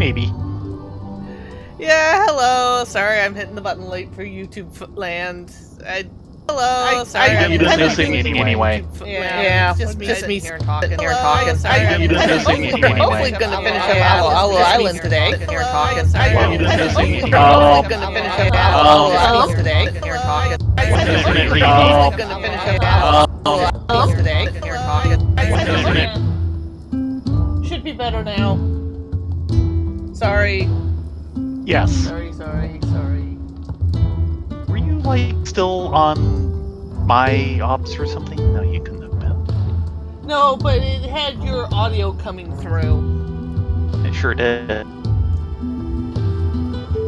Maybe. Yeah, hello. Sorry, I'm hitting the button late for YouTube land. Hello. Sorry, you didn't sing anyway. Yeah, it's just me sitting here talking. You didn't sing We're anyway. hopefully going to finish up Aloalo Island today. You didn't sing anyway. Hopefully going to finish up Aloalo Island today. Should be better now. Sorry. Yes. Sorry. Were you, like, still on my ops or something? No, you couldn't have been. No, but it had your audio coming through. It sure did.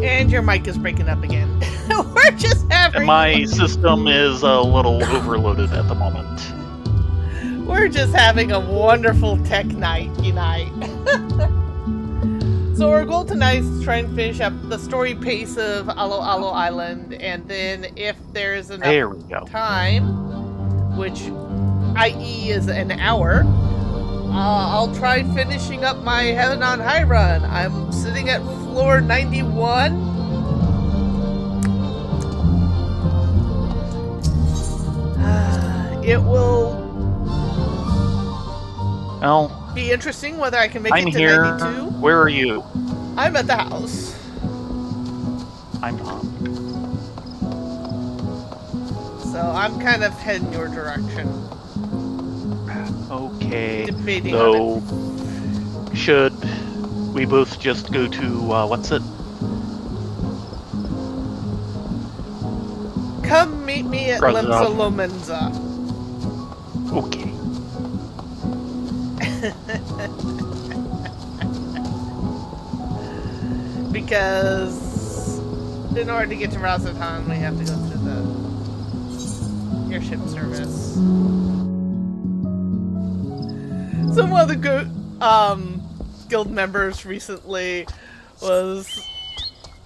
And your mic is breaking up again. We're just having... And my system is a little overloaded at the moment. We're just having a wonderful tech night tonight. So our goal tonight is to try and finish up the story pace of Aloalo Island, and then if there's enough time, which i.e. is an hour, I'll try finishing up my Heaven on High run. I'm sitting at floor 91. It will be interesting whether I can make it to here. 92. Where are you? I'm at the house. I'm not. So I'm kind of heading your direction. Okay. Debating so, on it. Should we both just go to, what's it? Come meet me at Limsa Lomenza. Okay. Because in order to get to Razatan, we have to go through the airship service. So one of the guild members recently was...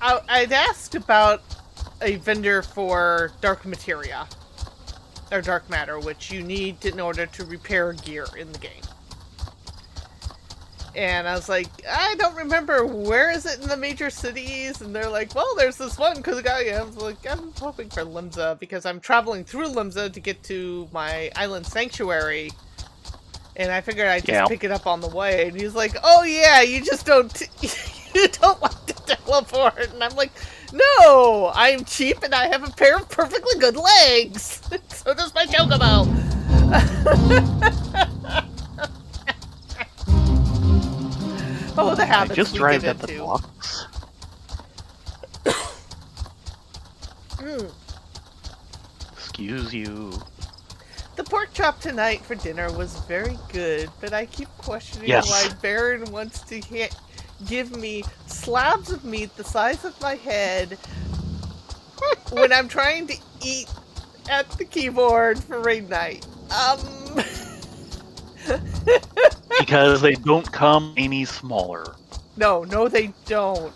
I'd asked about a vendor for dark materia, or dark matter, which you need in order to repair gear in the game. And I was like, I don't remember, where is it in the major cities? And they're like, well, there's this one Kuzugaya. I was like, I'm hoping for Limsa, because I'm traveling through Limsa to get to my island sanctuary. And I figured I'd just pick it up on the way. And he's like, oh yeah, you just don't, you don't like to teleport. And I'm like, no, I'm cheap and I have a pair of perfectly good legs. So does my chocobo. Oh, the habits I just we arrived get at the into. blocks. Excuse you. The pork chop tonight for dinner was very good, but I keep questioning Yes. why Baron wants to give me slabs of meat the size of my head when I'm trying to eat at the keyboard for raid night. Because they don't come any smaller. No, they don't.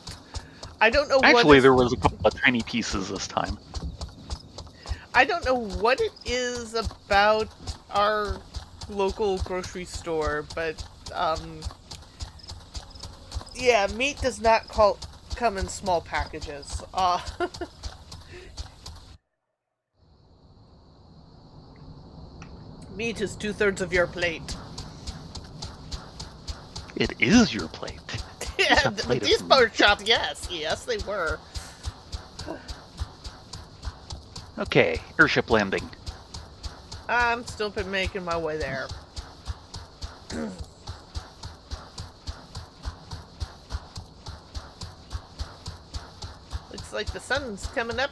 I don't know Actually, there was a couple of tiny pieces this time. I don't know what it is about our local grocery store, but, yeah, meat does not come in small packages. Meat is 2/3 of your plate. It is your plate. Yeah, these pork chops, yes, they were. Okay, airship landing. I'm still been making my way there. Looks like the sun's coming up.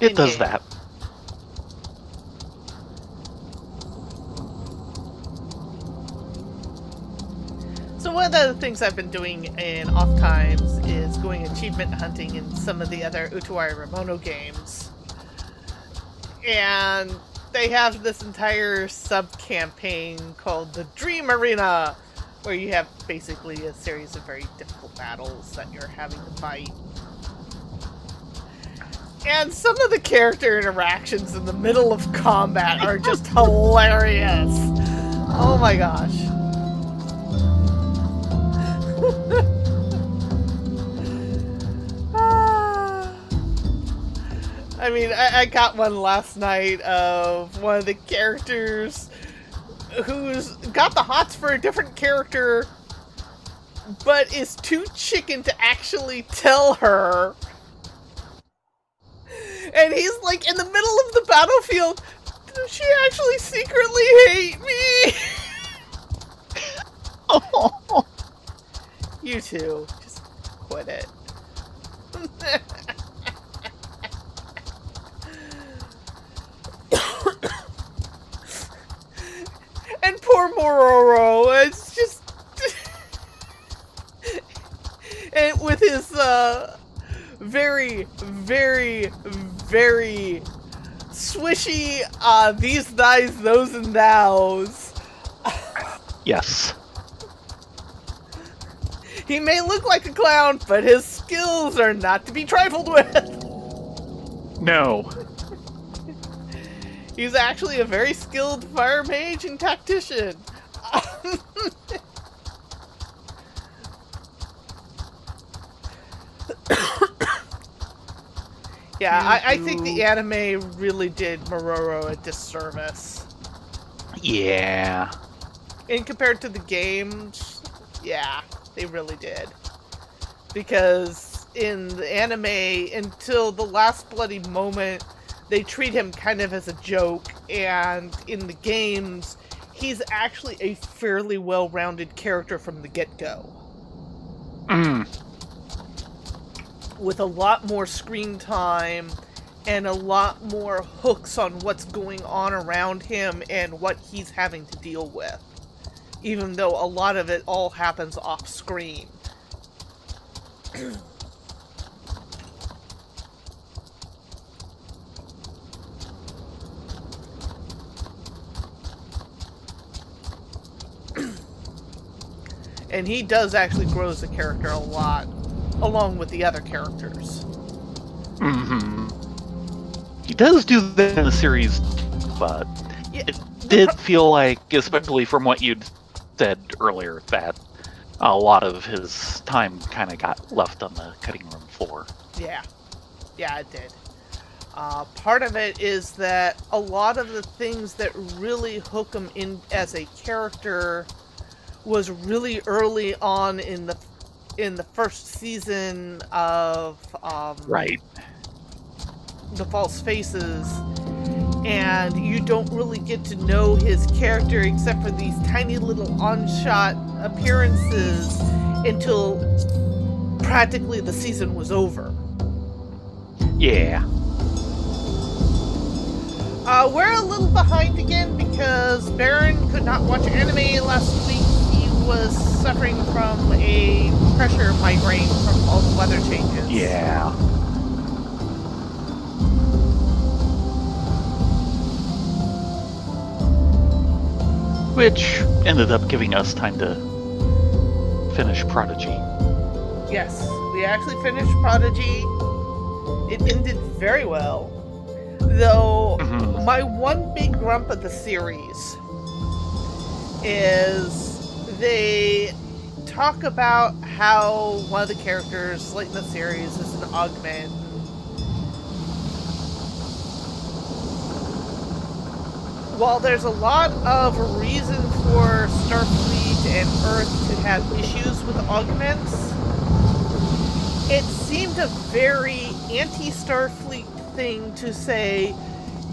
It does that. So one of the things I've been doing in off times is going achievement hunting in some of the other Utuai Ramono games. And they have this entire sub-campaign called the Dream Arena, where you have basically a series of very difficult battles that you're having to fight. And some of the character interactions in the middle of combat are just hilarious. Oh my gosh. mean, I got one last night of one of the characters who's got the hots for a different character, but is too chicken to actually tell her. And he's like in the middle of the battlefield. Does she actually secretly hate me? Oh. You two, just quit it. And poor Mororo, it's just... and with his, very, very, very swishy, these, thys, those, and thous. Yes. He may look like a clown, but his skills are not to be trifled with. No. He's actually a very skilled fire mage and tactician. Yeah, I think the anime really did Mororo a disservice. Yeah. And compared to the games, yeah, they really did. Because in the anime, until the last bloody moment, they treat him kind of as a joke, and in the games, he's actually a fairly well-rounded character from the get-go. With a lot more screen time, and a lot more hooks on what's going on around him and what he's having to deal with. Even though a lot of it all happens off-screen. And he does actually grow as a character a lot, along with the other characters. He does do that in the series, but Yeah, it did feel like, especially from what you'd said earlier, that a lot of his time kind of got left on the cutting room floor. Yeah, it did. Part of it is that a lot of the things that really hook him in as a character was really early on in the first season of Right. The False Faces, and you don't really get to know his character except for these tiny little on-shot appearances until practically the season was over. Yeah. We're a little behind again because Baron could not watch anime last week. He was suffering from a pressure migraine from all the weather changes. Yeah. Which ended up giving us time to finish Prodigy. Yes, we actually finished Prodigy. It ended very well. Though, my one big grump of the series is they talk about how one of the characters late in the series is an augment. While there's a lot of reason for Starfleet and Earth to have issues with augments, it seemed a very anti-Starfleet thing to say,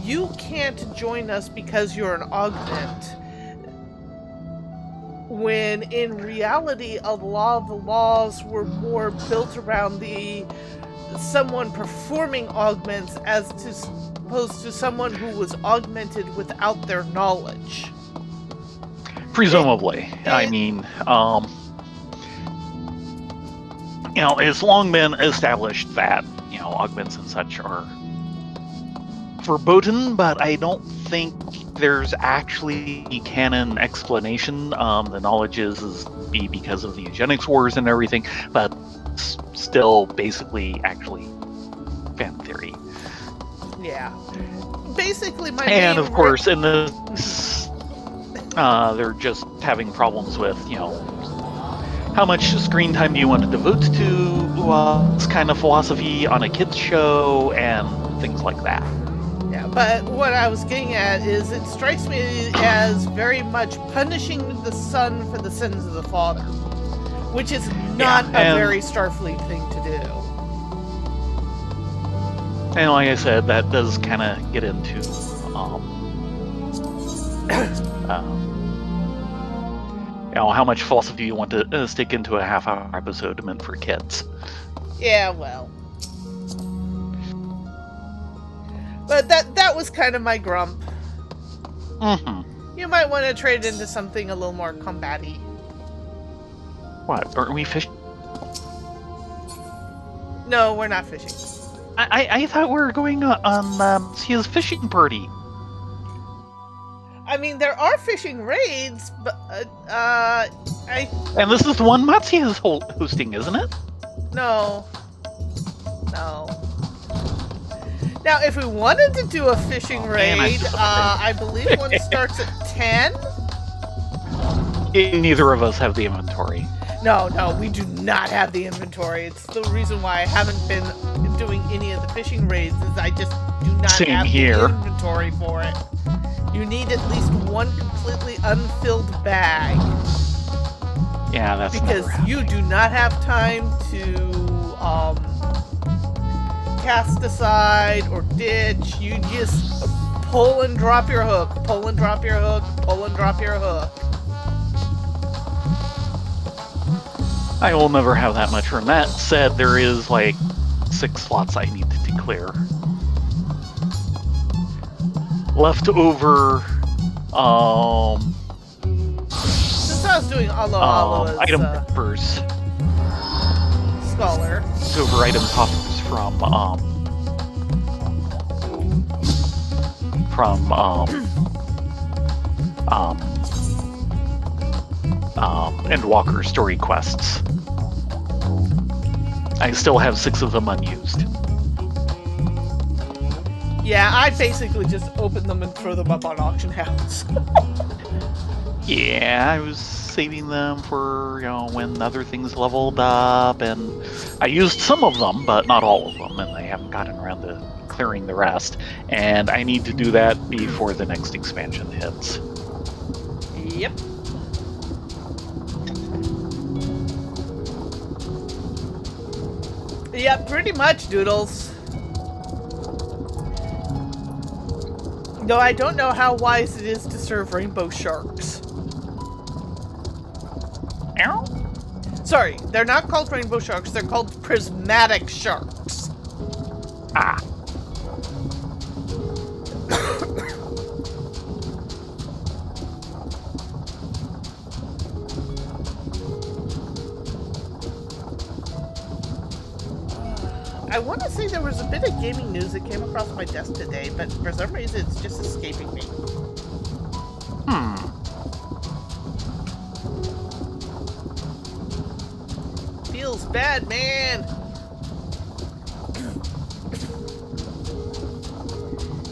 you can't join us because you're an augment. When in reality, a lot of the laws were more built around someone performing augments as opposed to someone who was augmented without their knowledge. Presumably. I mean, it's long been established that, augments and such are verboten, but I don't think there's actually a canon explanation. The knowledge is because of the eugenics wars and everything, but still basically actually fan theory. Yeah. Basically, and of course, in this, they're just having problems with, how much screen time do you want to devote to this kind of philosophy on a kids show, and and things like that. Yeah, but what I was getting at is it strikes me as very much punishing the son for the sins of the father, which is not a very Starfleet thing to do. And like I said, that does kind of get into how much philosophy you want to stick into a half-hour episode meant for kids. Yeah, well. But that was kind of my grump. Mm-hmm. You might want to trade into something a little more combat-y. What? Aren't we fishing? No, we're not fishing. I thought we were going on his fishing party. I mean, there are fishing raids, but And this is the one Matsuya is hosting, isn't it? No. Now, if we wanted to do a fishing raid, I believe one starts at 10. Neither of us have the inventory. No, we do not have the inventory. It's the reason why I haven't been doing any of the fishing raids, is I just do not have the inventory for it. You need at least one completely unfilled bag. Yeah, that's because you do not have time to cast aside or ditch. You just pull and drop your hook, pull and drop your hook, pull and drop your hook. I will never have that much room. That said, there is like 6 slots I need to clear. Left over, since I was doing Aloalo as item offers. Scholar. Over item offers from Endwalker story quests. I still have 6 of them unused. Yeah, I basically just open them and throw them up on auction house. Yeah, I was saving them for, when other things leveled up, and I used some of them, but not all of them, and I haven't gotten around to clearing the rest. And I need to do that before the next expansion hits. Yep. Yeah, pretty much, Doodles. Though I don't know how wise it is to serve rainbow sharks. Ow? Sorry, they're not called rainbow sharks, they're called prismatic sharks. Ah. I want to say there was a bit of gaming news that came across my desk today, but for some reason it's just escaping me. Feels bad, man!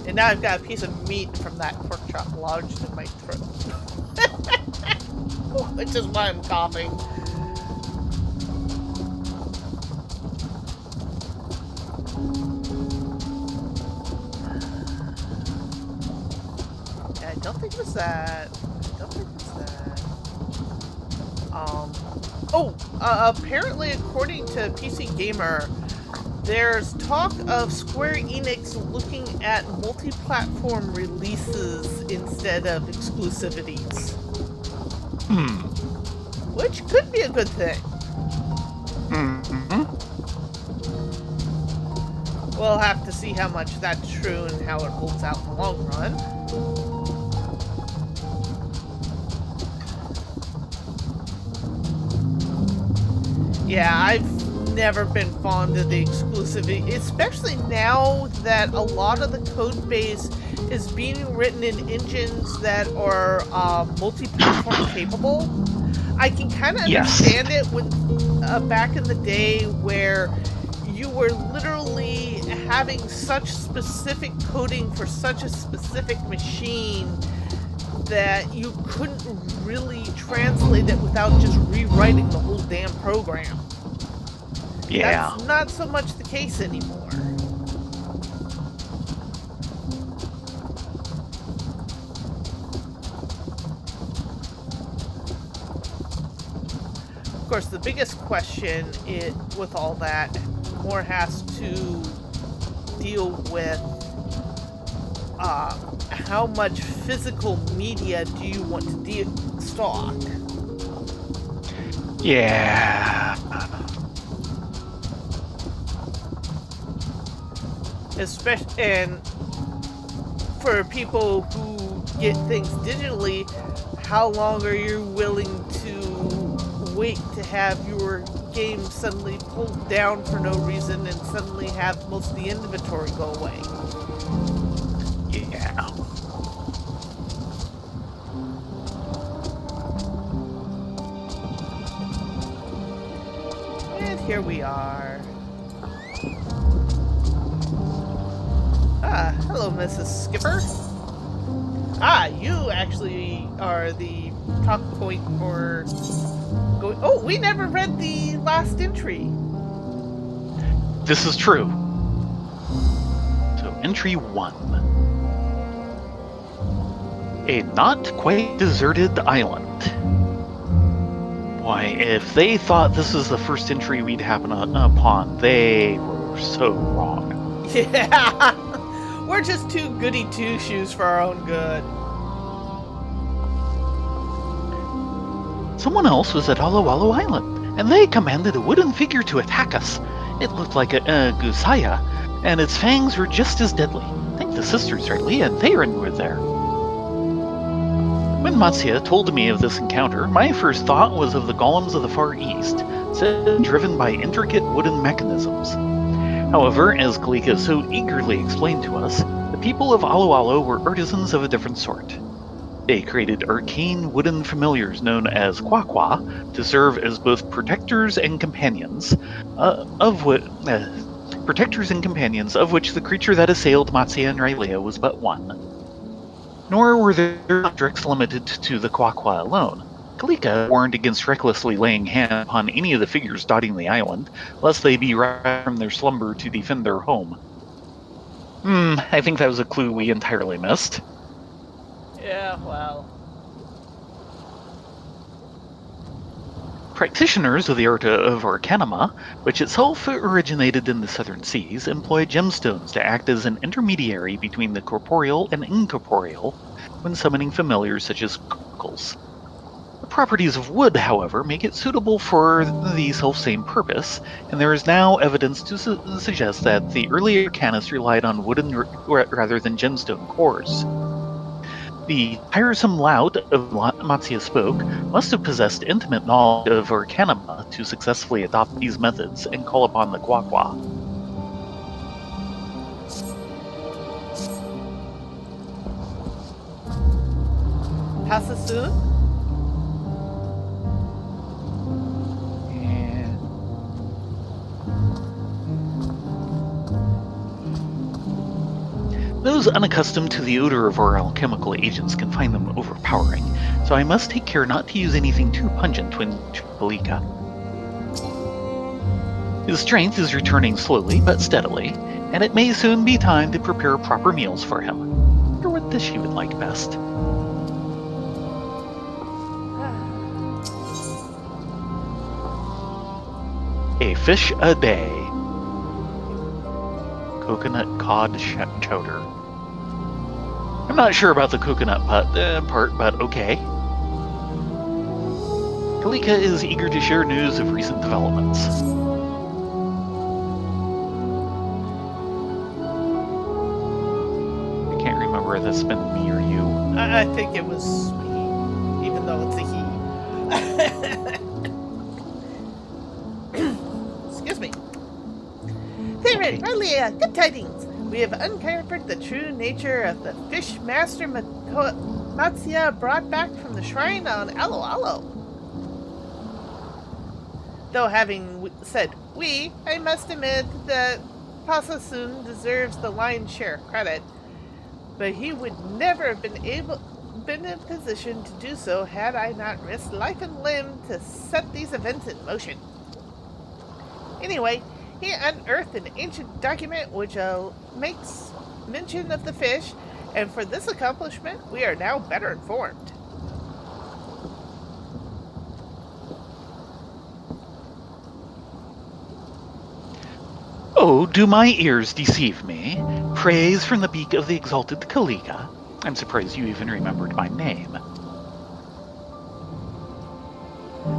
And now I've got a piece of meat from that pork chop lodged in my throat. Which is why I'm coughing. I don't think it was that. Apparently, according to PC Gamer, there's talk of Square Enix looking at multi-platform releases instead of exclusivities. Which could be a good thing. We'll have to see how much that's true and how it holds out in the long run. Yeah, I've never been fond of the exclusivity, especially now that a lot of the code base is being written in engines that are multi-platform capable. I can kind of understand it when back in the day where you were literally having such specific coding for such a specific machine that you couldn't really translate it without just rewriting the whole damn program. Yeah. That's not so much the case anymore. course, the biggest question with all that more has to deal with how much physical media do you want to stock? Yeah. Especially, and for people who get things digitally, how long are you willing to wait to have your game suddenly pulled down for no reason and suddenly have most of the inventory go away? Yeah. And here we are. Hello, Mrs. Skipper. You actually are the talk point for going. Oh, we never read the last entry. This is true. So, entry 1. A not quite deserted island. Why, if they thought this was the first entry we'd happen upon, they were so wrong. Yeah! We're just too goody two-shoes for our own good. Someone else was at Aloalo Island, and they commanded a wooden figure to attack us. It looked like a gusaya, and its fangs were just as deadly. I think the sisters Riley and Theron were there. When Matsuya told me of this encounter, my first thought was of the golems of the Far East, driven by intricate wooden mechanisms. However, as Kalika so eagerly explained to us, the people of Aloalo were artisans of a different sort. They created arcane wooden familiars known as kwakwa to serve as both protectors and companions, of which the creature that assailed Matsuya and Rylea was but one. Nor were their objects limited to the kwakwa alone. Kalika warned against recklessly laying hand upon any of the figures dotting the island, lest they be roused from their slumber to defend their home. I think that was a clue we entirely missed. Yeah, well. Practitioners of the art of Arcanima, which itself originated in the southern seas, employ gemstones to act as an intermediary between the corporeal and incorporeal when summoning familiars such as cockles. The properties of wood, however, make it suitable for the selfsame purpose, and there is now evidence to suggest that the earlier arcanists relied on wooden rather than gemstone cores. The tiresome lout of Matsuya spoke must have possessed intimate knowledge of Arcanima to successfully adopt these methods and call upon the kwakwa. Hasasu? Those unaccustomed to the odor of our alchemical agents can find them overpowering, so I must take care not to use anything too pungent when Kalika. His strength is returning slowly but steadily, and it may soon be time to prepare proper meals for him. I wonder what dish he would like best. A fish a day. Coconut cod chowder. I'm not sure about the coconut part, but okay. Kalika is eager to share news of recent developments. I can't remember if that's been me or you. I think it was me, even though it's a he. Excuse me. Theron, Rylea, good tidings. We have uncovered the true nature of the fish master Matsuya brought back from the shrine on Aloalo. Though having said we, I must admit that Pasasun deserves the lion's share of credit, but he would never have been in a position to do so had I not risked life and limb to set these events in motion. Anyway, he unearthed an ancient document which makes mention of the fish, and for this accomplishment, we are now better informed. Oh, do my ears deceive me? Praise from the beak of the exalted Kalika. I'm surprised you even remembered my name.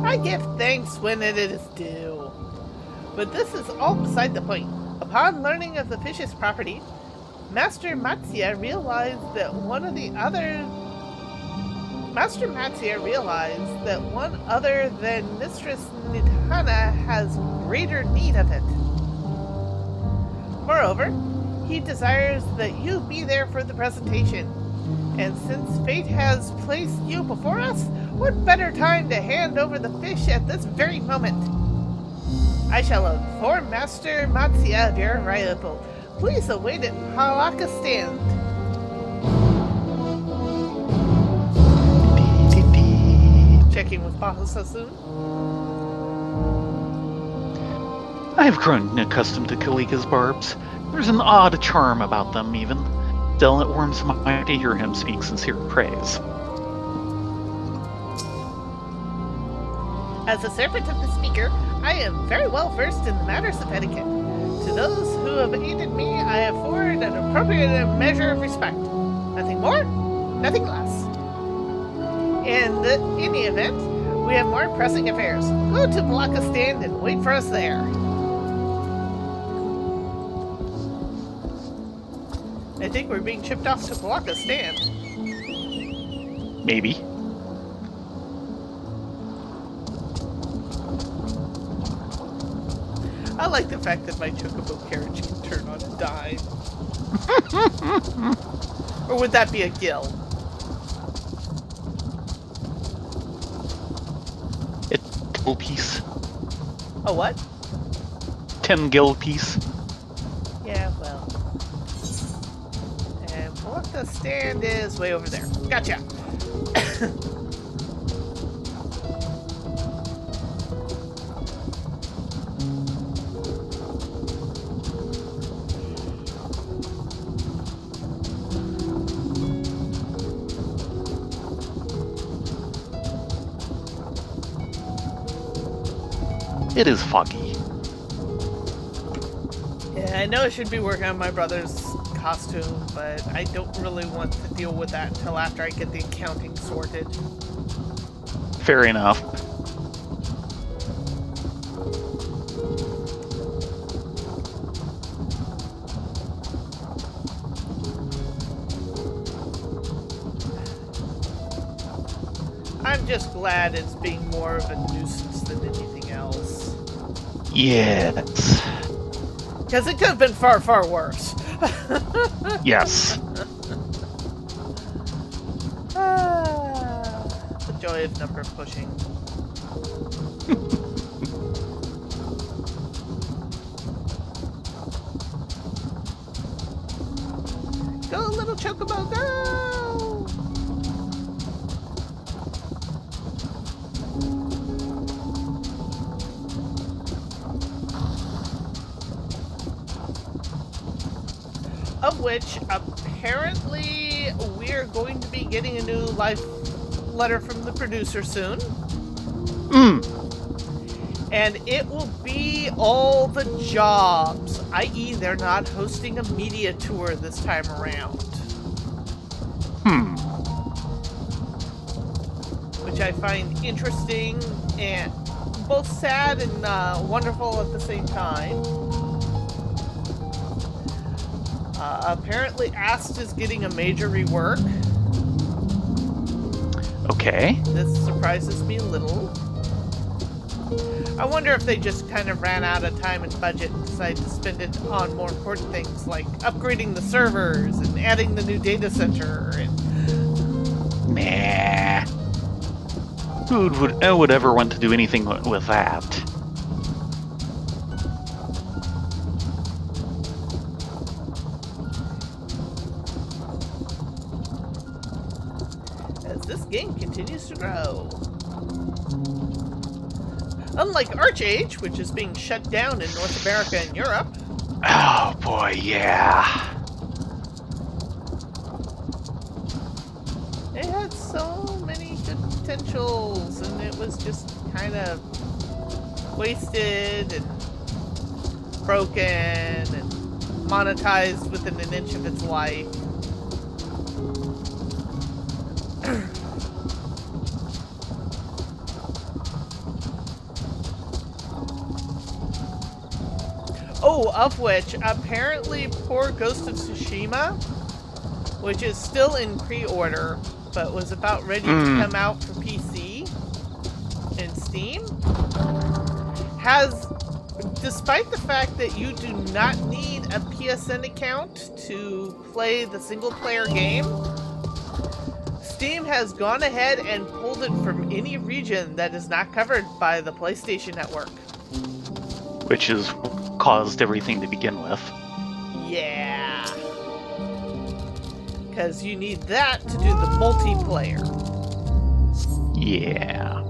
I give thanks when it is due. But this is all beside the point. Upon learning of the fish's property, Master Matsuya realized that one other than Mistress Nitana has greater need of it. Moreover, he desires that you be there for the presentation. And since fate has placed you before us, what better time to hand over the fish at this very moment? I shall inform Master Matsuya of your arrival. Please await at Halaka Stand. Checking with Bahasa soon. I've grown accustomed to Kalika's barbs. There's an odd charm about them, even. Still, it warms my heart to hear him speak sincere praise. As a servant of the speaker, I am very well versed in the matters of etiquette. To those who have aided me, I afford an appropriate measure of respect. Nothing more, nothing less. In any event, we have more pressing affairs. Go to Palaka Stand and wait for us there. I think we're being shipped off to Palaka Stand. Maybe. I like the fact that my chocobo carriage can turn on a dime. Or would that be a gill? It's a gill piece. A what? 10 gill piece. Yeah, well. And what the stand is way over there. Gotcha. It is foggy. Yeah, I know I should be working on my brother's costume, but I don't really want to deal with that until after I get the accounting sorted. Fair enough. I'm just glad it's being more of a nuisance than anything else. Yes. Because it could have been far, far worse. Yes. The joy of number pushing. Go, little chocobo, go! Of which, apparently, we're going to be getting a new life letter from the producer soon. And it will be all the jobs, i.e. they're not hosting a media tour this time around. Which I find interesting and both sad and wonderful at the same time. Apparently Ast is getting a major rework. Okay. This surprises me a little. I wonder if they just kind of ran out of time and budget and decided to spend it on more important things like upgrading the servers and adding the new data center. Nah. Who would ever want to do anything with that? As this game continues to grow. Unlike Archage, which is being shut down in North America and Europe. Oh boy, yeah. It had so many good potentials, and it was just kind of wasted and broken and monetized within an inch of its life. Oh, of which, apparently poor Ghost of Tsushima, which is still in pre-order, but was about ready to come out for PC in Steam, has, despite the fact that you do not need a PSN account to play the single-player game, Steam has gone ahead and pulled it from any region that is not covered by the PlayStation Network. Which has caused everything to begin with. Yeah. Because you need that to do the multiplayer. Yeah.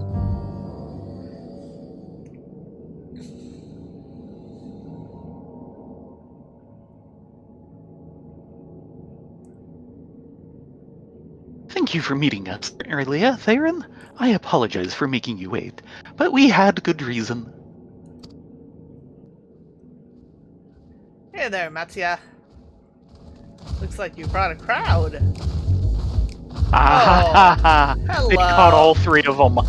Thank you for meeting us earlier, Theron. I apologize for making you wait, but we had good reason. Hey there, Matsuya. Looks like you brought a crowd. Ah, hello. They caught all three of them.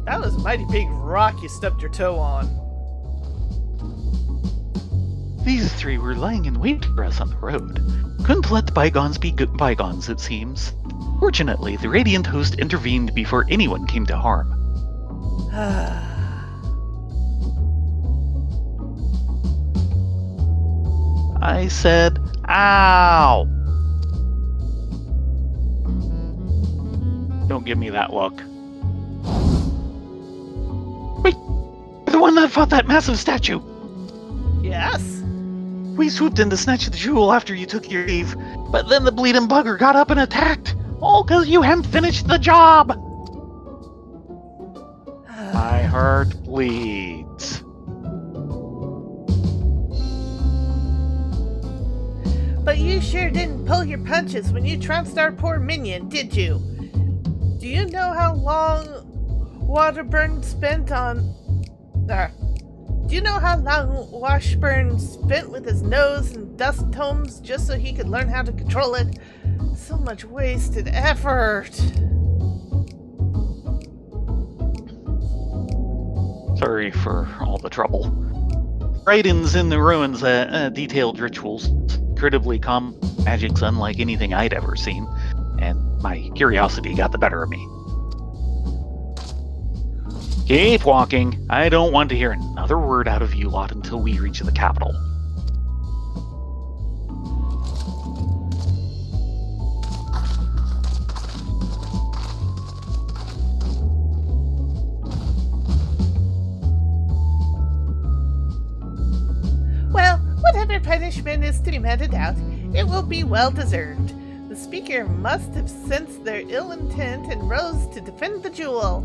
That was a mighty big rock you stubbed your toe on. These three were lying in wait for us on the road. Couldn't let bygones be bygones, it seems. Fortunately, the Radiant host intervened before anyone came to harm. I said, ow! Don't give me that look. Wait! You're the one that fought that massive statue! Yes? We swooped in to snatch the jewel after you took your leave, but then the bleeding bugger got up and attacked! All because you hadn't finished the job! My heart bleeds. But you sure didn't pull your punches when you trounced our poor minion, did you? Do you know how long Washburn spent with his nose and dust tomes just so he could learn how to control it? So much wasted effort. Sorry for all the trouble. Writings in the ruins detailed rituals, incredibly complex magics unlike anything I'd ever seen, and my curiosity got the better of me. Keep walking. I don't want to hear another word out of you lot until we reach the capital. Well, whatever punishment is to be meted out, it will be well deserved. The speaker must have sensed their ill intent and rose to defend the jewel.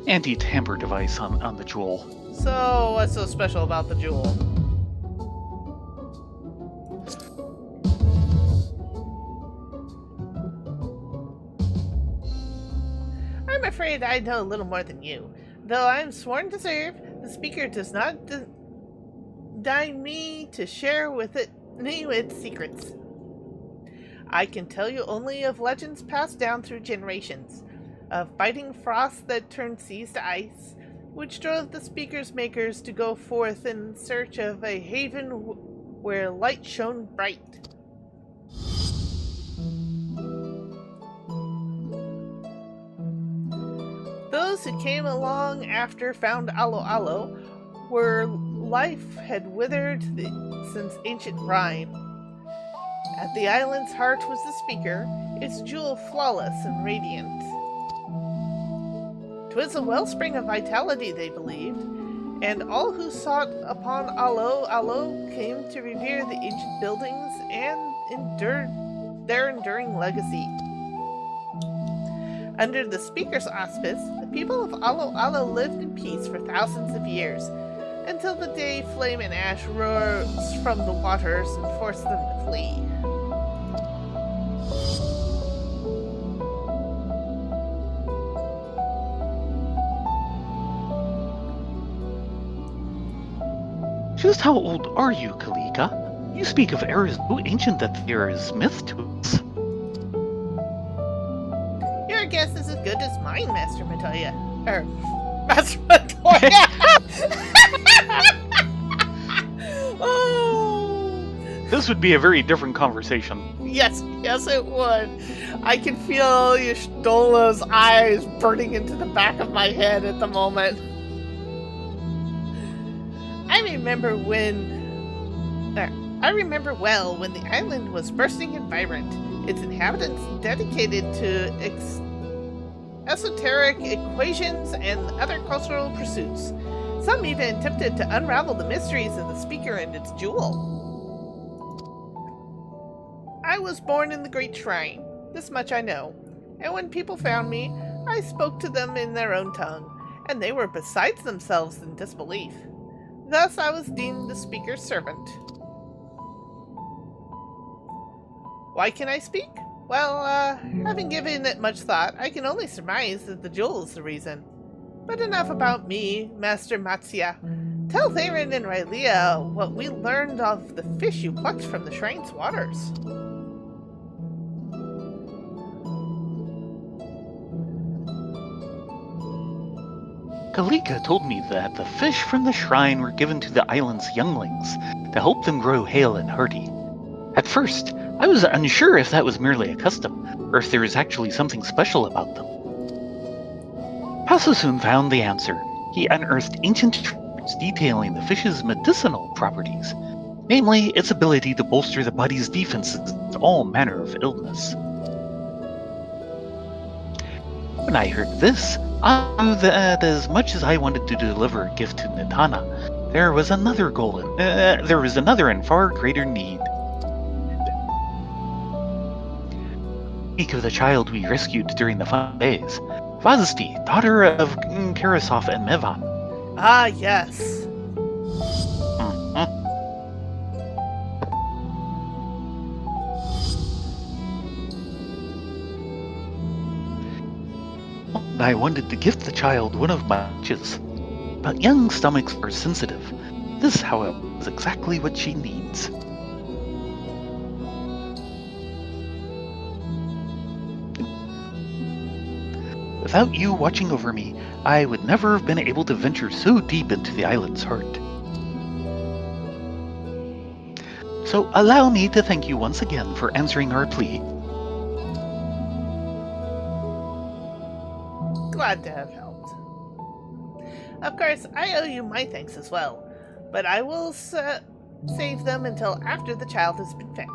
Anti-tamper device on the jewel. So, what's so special about the jewel? I'm afraid I know a little more than you. Though I'm sworn to serve, the speaker does not deign me to share with its secrets. I can tell you only of legends passed down through generations, of biting frost that turned seas to ice, which drove the speaker's makers to go forth in search of a haven where light shone bright. Those who came along after found Aloalo, where life had withered since ancient rime. At the island's heart was the speaker, its jewel flawless and radiant. 'Twas a wellspring of vitality, they believed, and all who sought upon Aloalo came to revere the ancient buildings and endured their enduring legacy. Under the speaker's auspice, the people of Aloalo lived in peace for thousands of years, until the day flame and ash rose from the waters and forced them to flee. Just how old are you, Kalika? You speak of eras so ancient that they are as myth to us. Your guess is as good as mine, Master Matoya. Master Matoya! Oh! This would be a very different conversation. Yes, it would. I can feel Yashdola's eyes burning into the back of my head at the moment. I remember well when the island was bursting and vibrant, its inhabitants dedicated to esoteric equations and other cultural pursuits. Some even attempted to unravel the mysteries of the speaker and its jewel. I was born in the Great Shrine, this much I know, and when people found me, I spoke to them in their own tongue, and they were besides themselves in disbelief. Thus I was deemed the speaker's servant. Why can I speak? Well, having given it much thought, I can only surmise that the jewel is the reason. But enough about me, Master Matsuya. Tell Theron and Rylea what we learned of the fish you plucked from the shrine's waters. Kalika told me that the fish from the shrine were given to the island's younglings to help them grow hale and hearty. At first, I was unsure if that was merely a custom, or if there was actually something special about them. Paso soon found the answer. He unearthed ancient records detailing the fish's medicinal properties, namely its ability to bolster the body's defenses against all manner of illness. When I heard this, I knew that as much as I wanted to deliver a gift to Nitana, there was another and far greater need. Speak of the child we rescued during the fun days, Vazti, daughter of Karasov and Mevan. Ah, yes. I wanted to gift the child one of my wishes, but young stomachs are sensitive. This, however, is exactly what she needs. Without you watching over me, I would never have been able to venture so deep into the island's heart. So allow me to thank you once again for answering our plea. Glad to have helped. Of course, I owe you my thanks as well, but I will save them until after the child has been fed.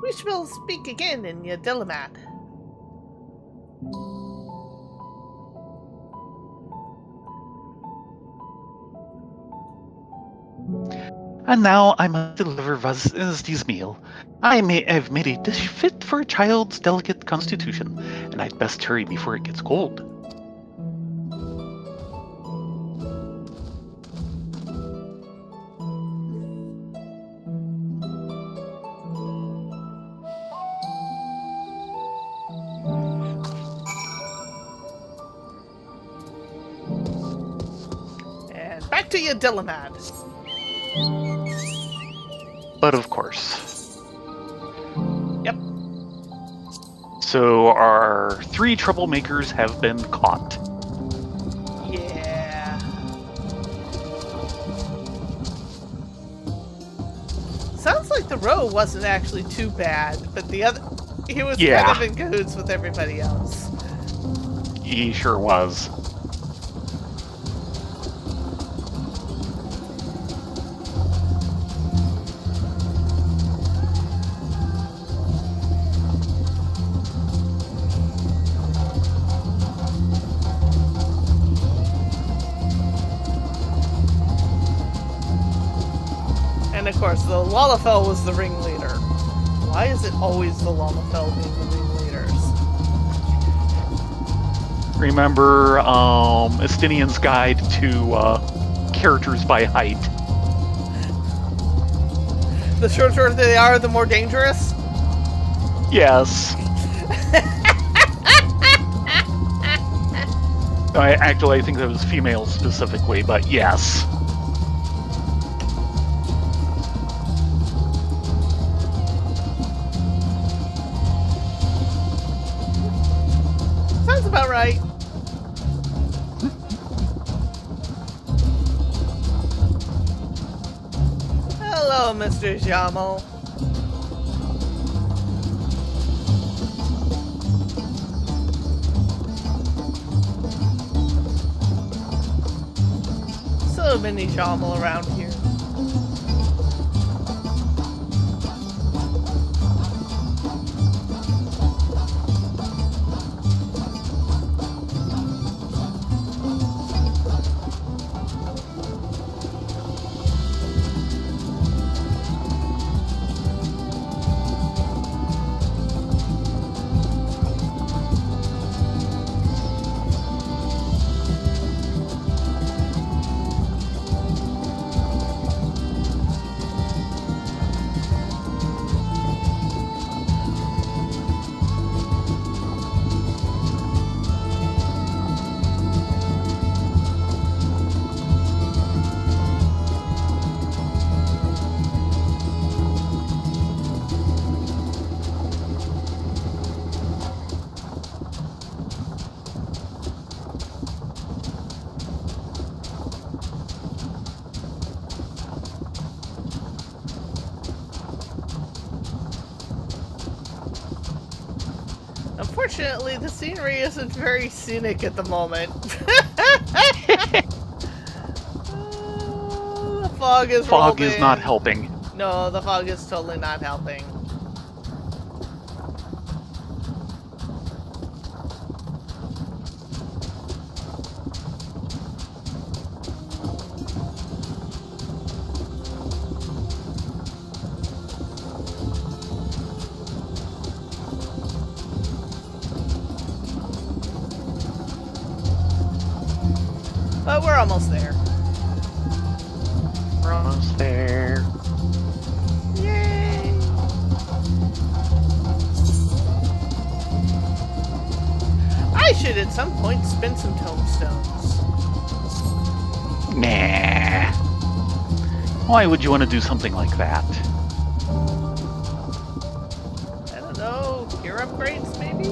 We shall speak again in Yadilamad. And now I must deliver Vazti's meal. I've made a dish fit for a child's delicate constitution, and I'd best hurry before it gets cold. And back to Yadilamad. But of course. Yep. So our 3 troublemakers have been caught. Yeah. Sounds like the row wasn't actually too bad, but the other... He was kind of in cahoots with everybody else. He sure was. course, the Lalafell was the ringleader. Why is it always the Lalafell being the ringleaders? Remember Estinian's Guide to Characters by Height. The shorter they are, the more dangerous? Yes. I think that was female specifically, but yes. Sounds about right. Hello, Mr. Jamal. So many Jamal around here. Unfortunately, the scenery isn't very scenic at the moment. The fog is Fog rolled is in. not helping. No, the fog is totally not helping. But we're almost there. We're almost there. Yay! I should at some point spin some tombstones. Nah. Why would you want to do something like that? I don't know, gear upgrades maybe?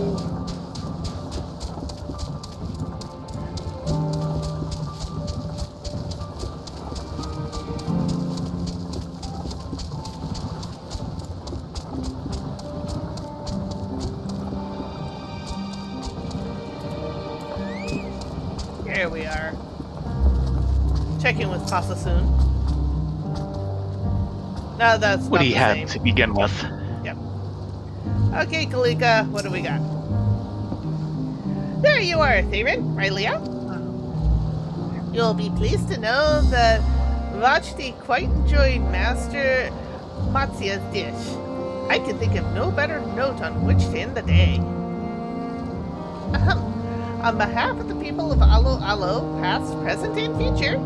Here we are. Checking with Pasa soon. No, that's What not he the had same. to begin with. Yep. Okay, Kalika, what do we got? There you are, Theron, right, Leo? You'll be pleased to know that Vashti quite enjoyed Master Matzia's dish. I can think of no better note on which to end the day. Ahem. On behalf of the people of Aloalo, past, present, and future,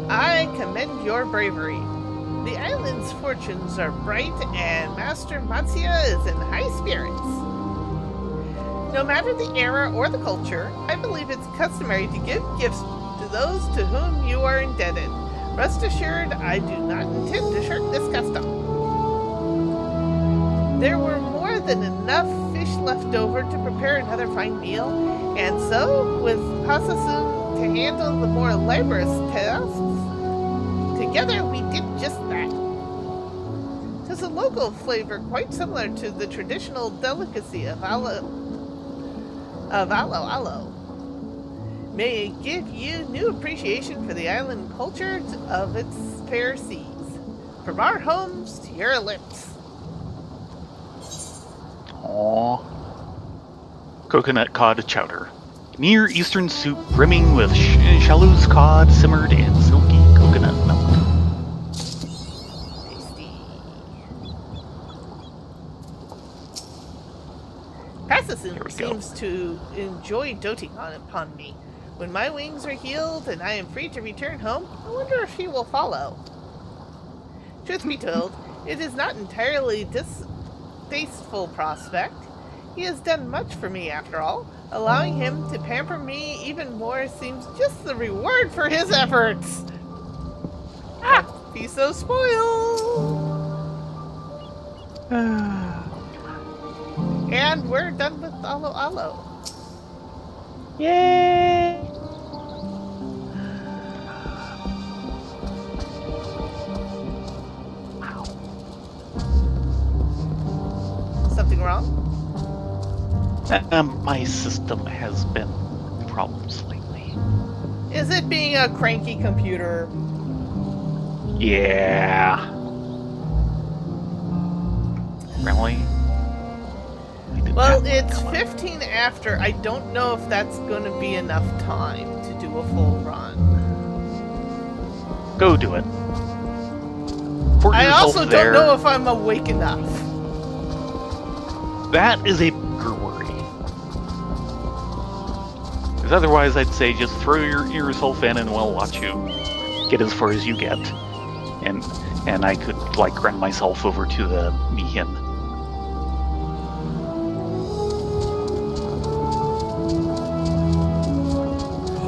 I commend your bravery. The island's fortunes are bright, and Master Matzia is in high spirits. No matter the era or the culture, I believe it's customary to give gifts to those to whom you are indebted. Rest assured, I do not intend to shirk this custom. There were more than enough fish left over to prepare another fine meal, and so, with Pasasun to handle the more laborious tasks, together we did just that. 'Tis a local flavor quite similar to the traditional delicacy of Aloalo. May it give you new appreciation for the island culture of its fair seas. From our homes to your lips. Aww. Coconut cod chowder. Near Eastern soup brimming with shallow's cod simmered in silky coconut milk. Tasty. There we go. seems to enjoy doting upon me. When my wings are healed and I am free to return home, I wonder if he will follow. Truth be told, it is not entirely distasteful prospect. He has done much for me after all. Allowing him to pamper me even more seems just the reward for his efforts. Don't be so spoiled. And we're done with Aloalo. Yay! Wow. Something wrong? My system has been problems lately. Is it being a cranky computer? Yeah. Really? Well, it's 15 after. I don't know if that's going to be enough time to do a full run. Go do it. Port I yourself also there. don't know if I'm awake enough. That is a bigger worry. Because otherwise, I'd say just throw yourself in and we'll watch you get as far as you get. And I could, like, run myself over to the Mihin.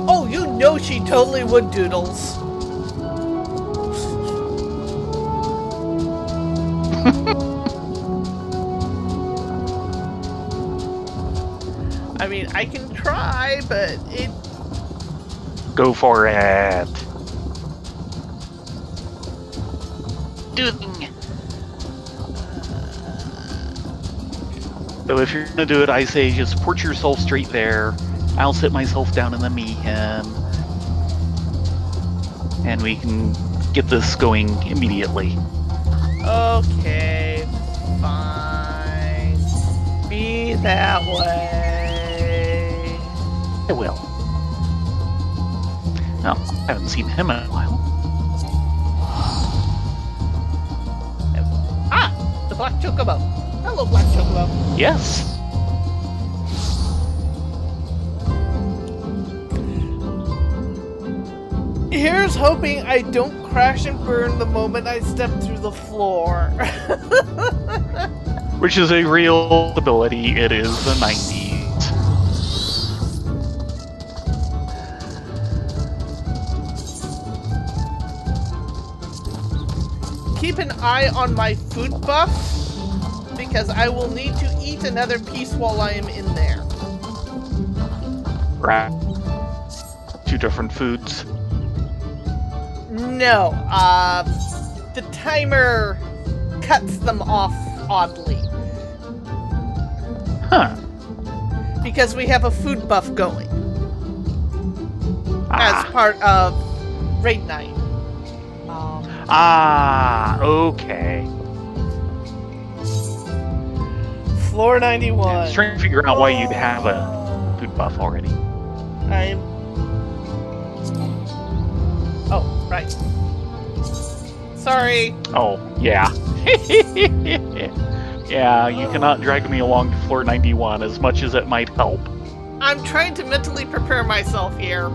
Oh, you know she totally would, Doodles. I mean, I can try, but it... Go for it. Doing. So if you're gonna do it, I say just port yourself straight there. I'll sit myself down in the Mihin. And we can get this going immediately. Okay, fine. Be that way. I will. No, I haven't seen him in a while. Ah! The Black Chocobo. Hello, Black Chocobo. Yes. Here's hoping I don't crash and burn the moment I step through the floor. Which is a real ability. It is the 90s. Keep an eye on my food buff, because I will need to eat another piece while I am in there. Right. Two different foods. No, the timer cuts them off oddly. Huh. Because we have a food buff going as Ah. part of Raid Night. Okay. Floor I 91. was trying to figure out why you'd have a food buff already. I'm... Oh, right. Sorry. Oh, yeah. Yeah, you cannot drag me along to floor 91 as much as it might help. I'm trying to mentally prepare myself here.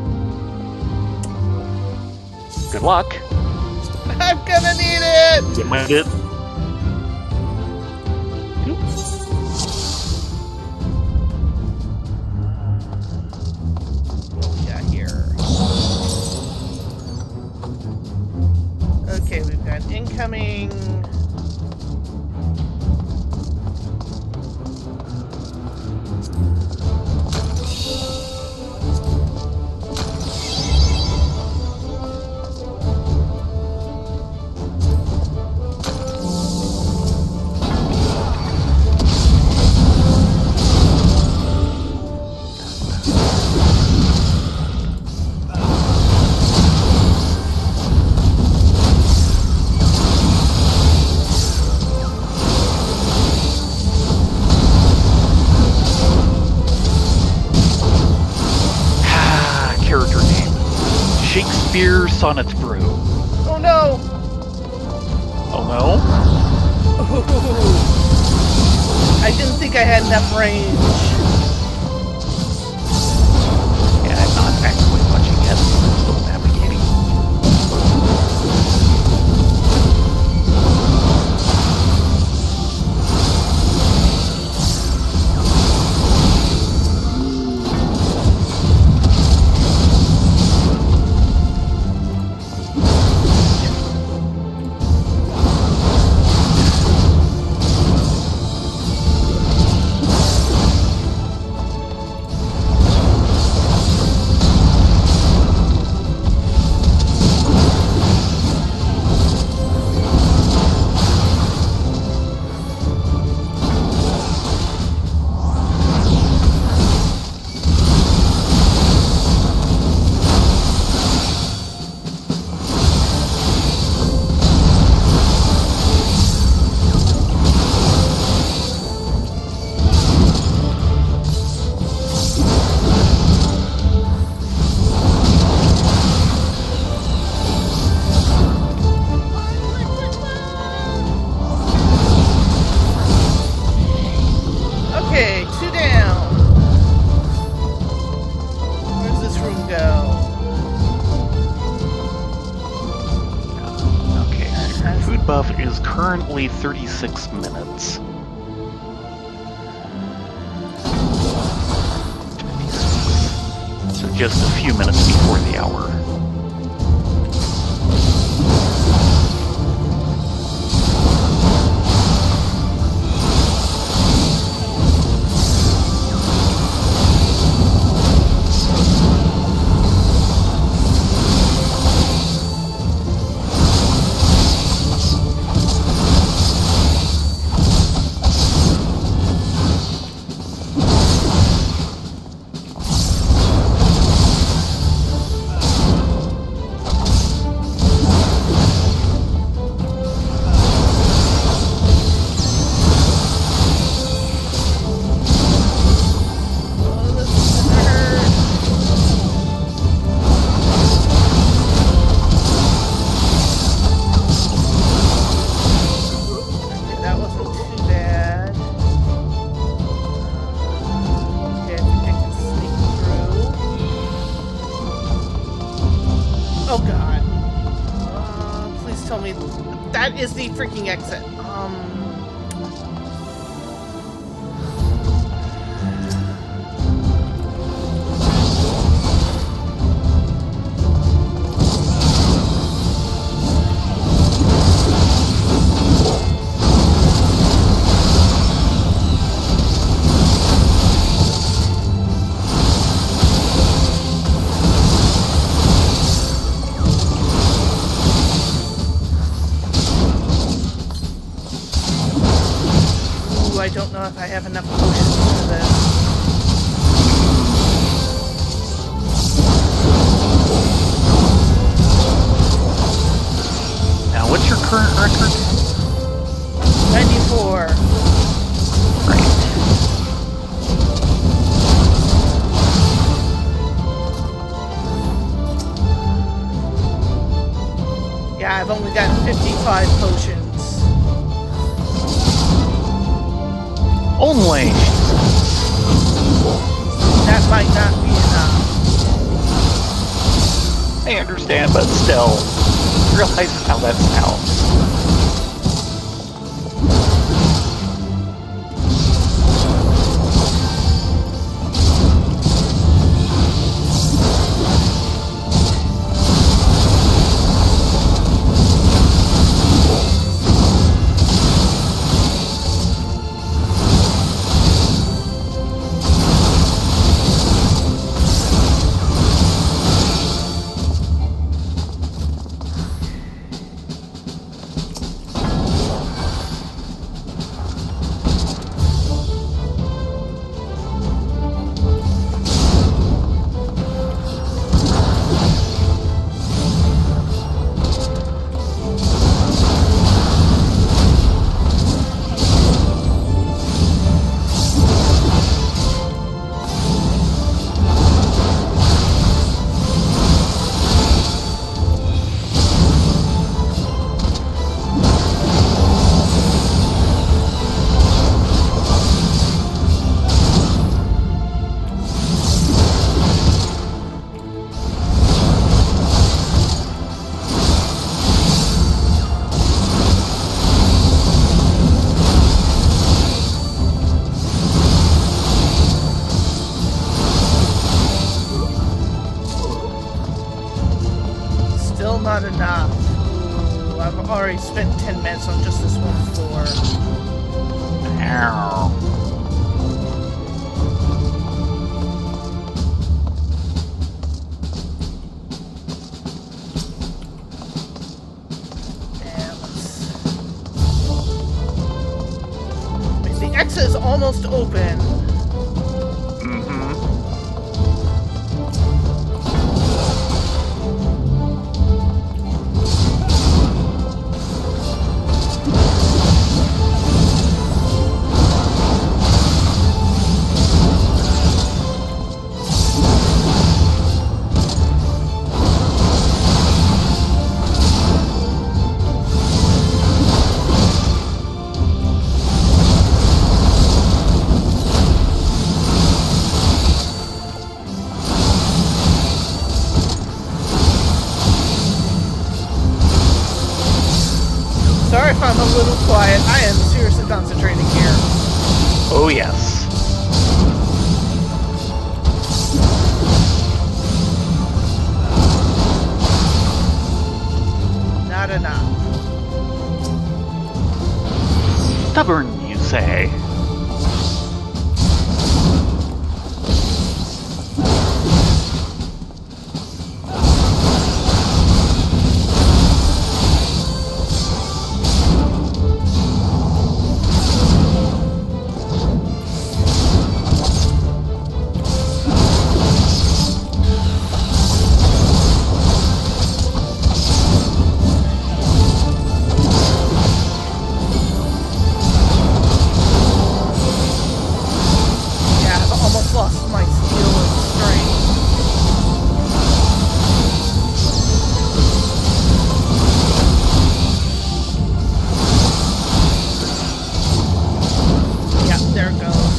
Good luck. I'm gonna need it! You might it. What we got here? Okay, we've got incoming. Character name. Shakespeare Sonnet Brew. Oh no! Oh no? I didn't think I had enough range. Yeah, I'm not actually watching yet. I'm still navigating. Okay, 2 down. Where's this room go? Okay, so your food buff is currently 36 minutes. So just a few minutes before the hour. Oh, this is gonna hurt. Okay, that wasn't too bad. Okay, I think I can sneak through. Oh god. Please tell me that is the freaking exit. Ooh, I don't know if I have enough potions for this. Now, what's your current record? 94. Right. Yeah, I've only got 55 potions. Only. That might not be enough. I understand, but still, realize how that sounds. already spent 10 minutes on just this one floor. Ow. The exit is almost open. Mm-hmm. Sorry if I'm a little quiet. I am seriously concentrating here. Oh, yes. Not enough. Stubborn, you say? Lost my steel and strength. Yeah, there it goes.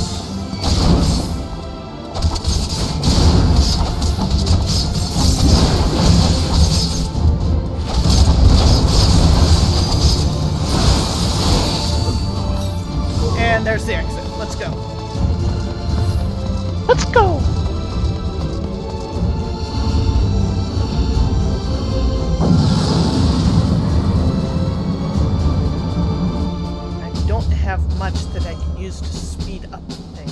And there's the exit. Let's go. Let's go! I don't have much that I can use to speed up things.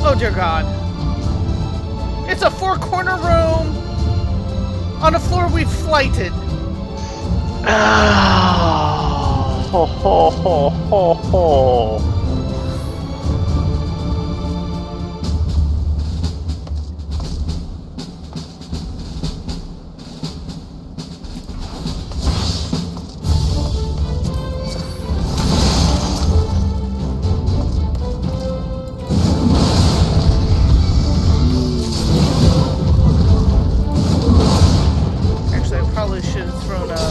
Oh dear God. It's a four-corner room on a floor we've flighted. Ah, ho ho ho ho ho. persona.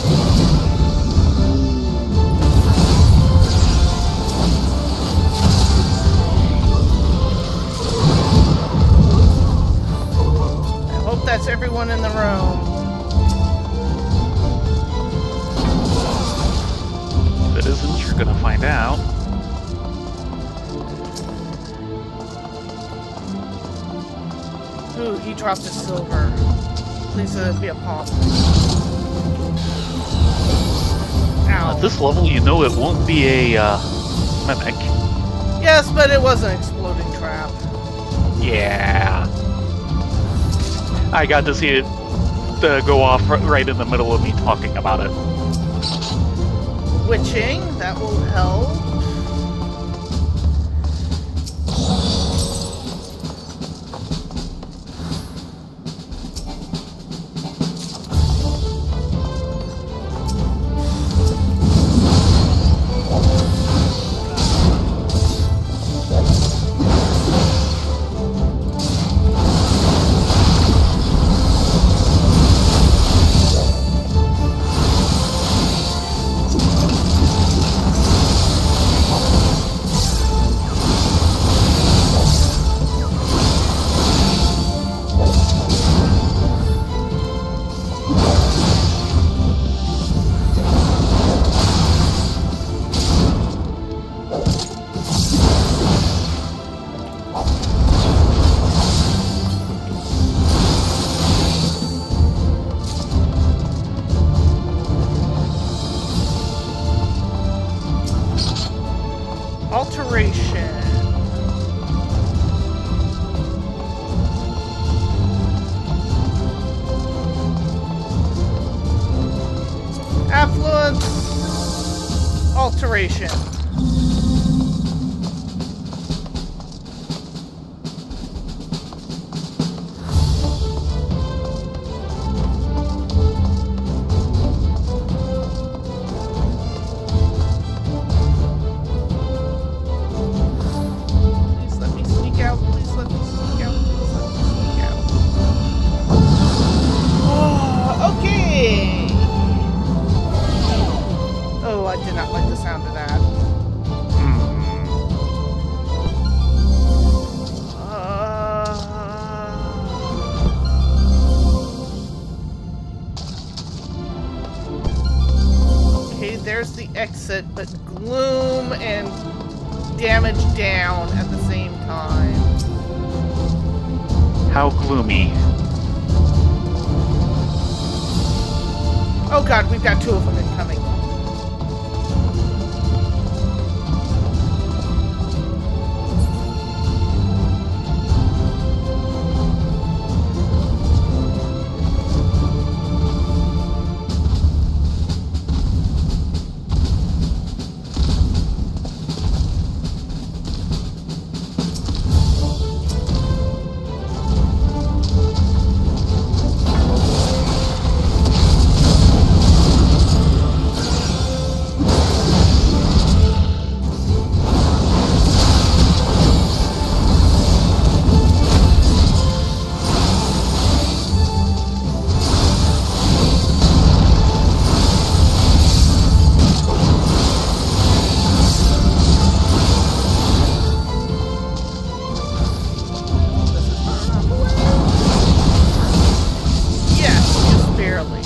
I hope that's everyone in the room. If it isn't, you're gonna find out. Ooh, he dropped his silver. Please let it be a palm. Ow. At this level, you know it won't be a mimic. Yes, but it was an exploding trap. Yeah. I got to see it go off right in the middle of me talking about it. Witching, that will help. Alteration. Affluence. Alteration. Please let me sneak out. Please let me sneak out. Please let me sneak out. Okay. Oh, I did not like the sound of that. Okay, there's the exit, but gloom and damage down at the same time. How gloomy. Oh god, we've got two of them incoming. Yes, just barely.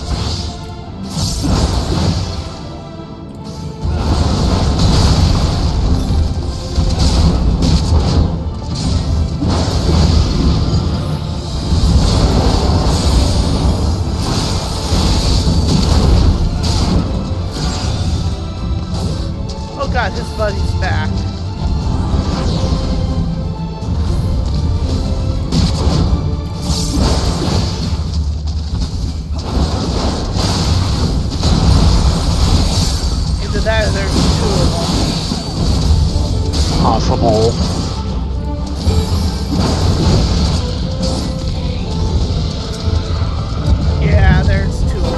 Oh god, his buddy's back. Either that or there's two of them. Possible. Yeah, there's two of them.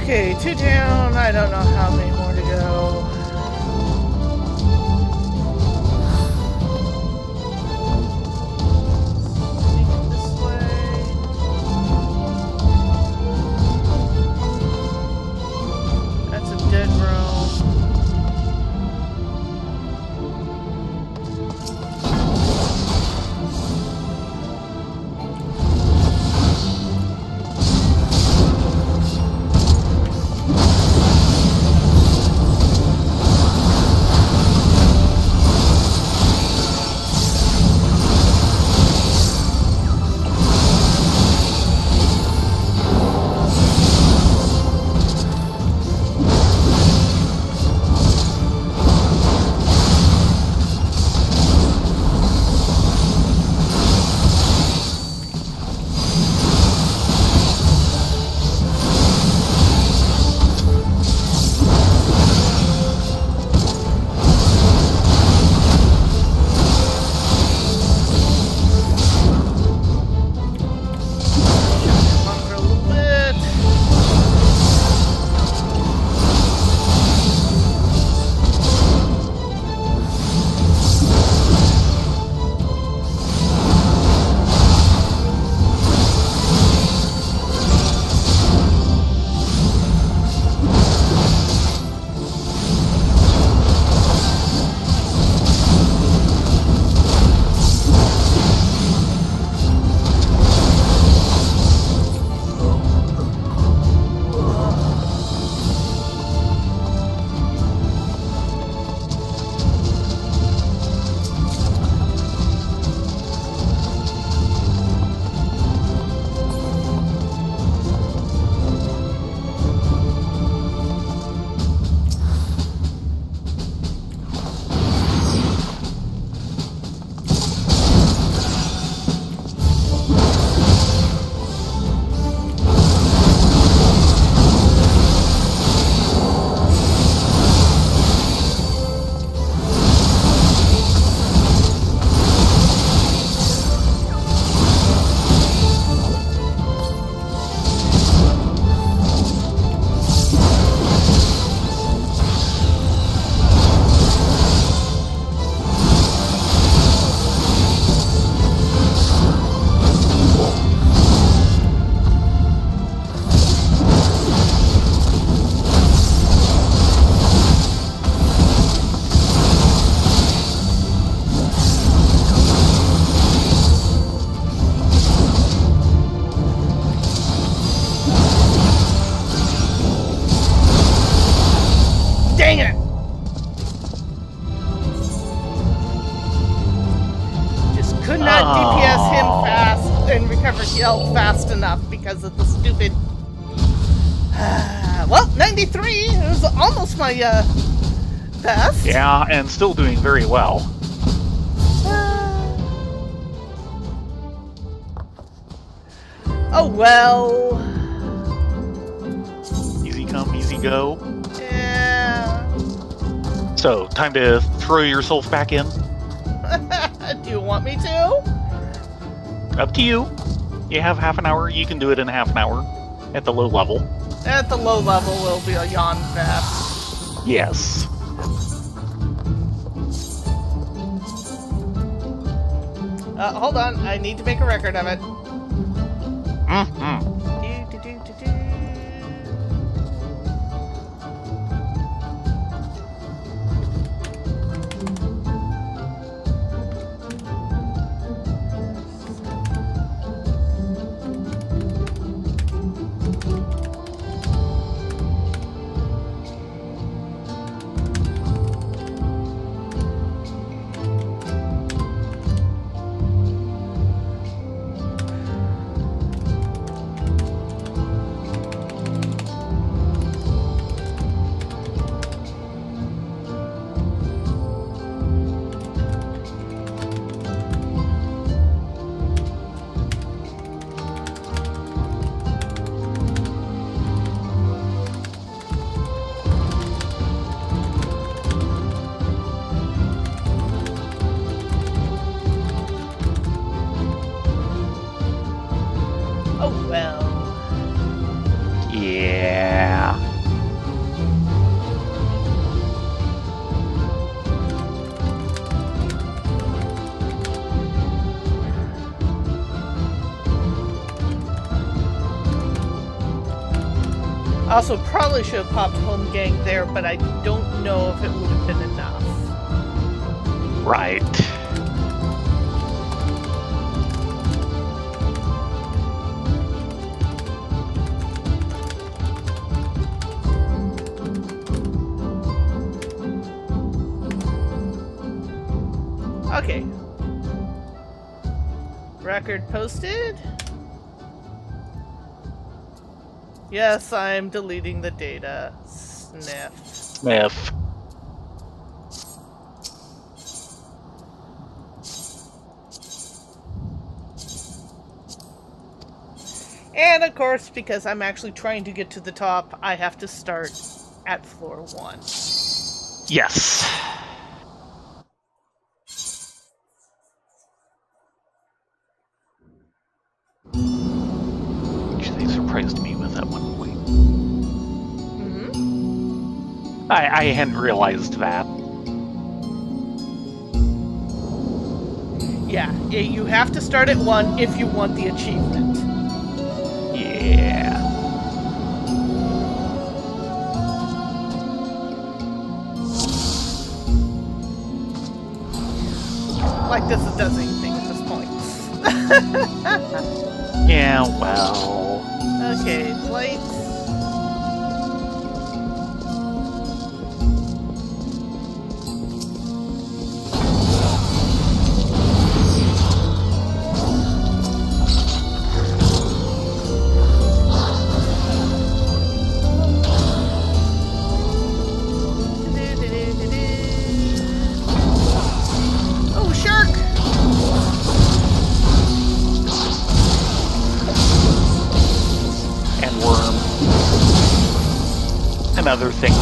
Okay, 2 down. I don't know how many more to go. Sneak it this way. That's a dead room. On for a little bit. Dang it! Just could not DPS him fast and recover health fast enough because of the stupid. Well, 93 is almost my best. Yeah, and still doing very well. Oh well. Easy come, easy go. Yeah. So, time to throw yourself back in. Do you want me to? Up to you. You have half an hour. You can do it in half an hour at the low level. At the low level, it'll be a yawn fest. Yes. Hold on, I need to make a record of it. Mm-hmm. Do. Also, probably should have popped home gang there, but I don't know if it would have been enough. Right. Okay. Record posted. Yes, I'm deleting the data. Sniff. Sniff. And of course, because I'm actually trying to get to the top, I have to start at floor 1. Yes. Actually, they surprised me with that one point. Mm-hmm. I hadn't realized that. Yeah, you have to start at 1 if you want the achievement. Yeah. Like this does anything at this point. Yeah, well. Okay, flight. Oh, shark! And worm. And other things.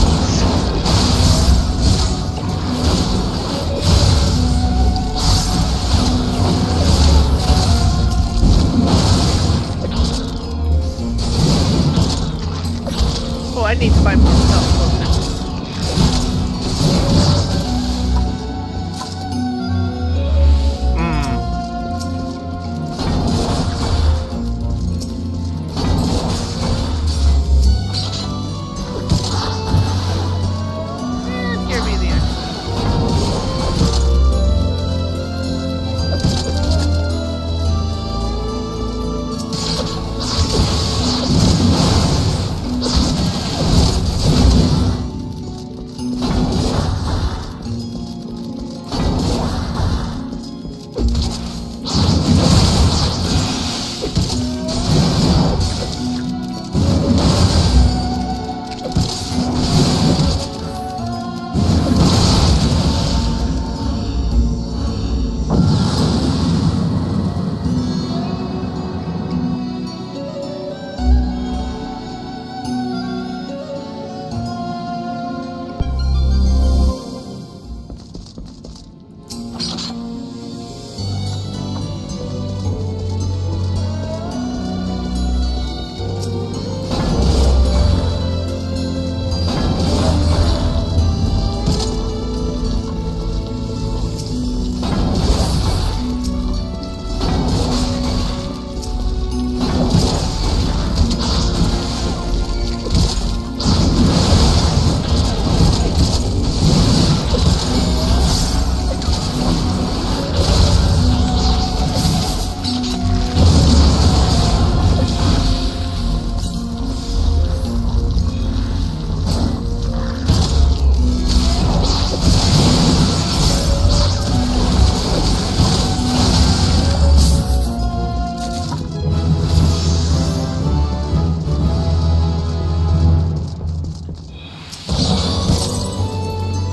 Oh, I need to buy more stuff. Here be the extra.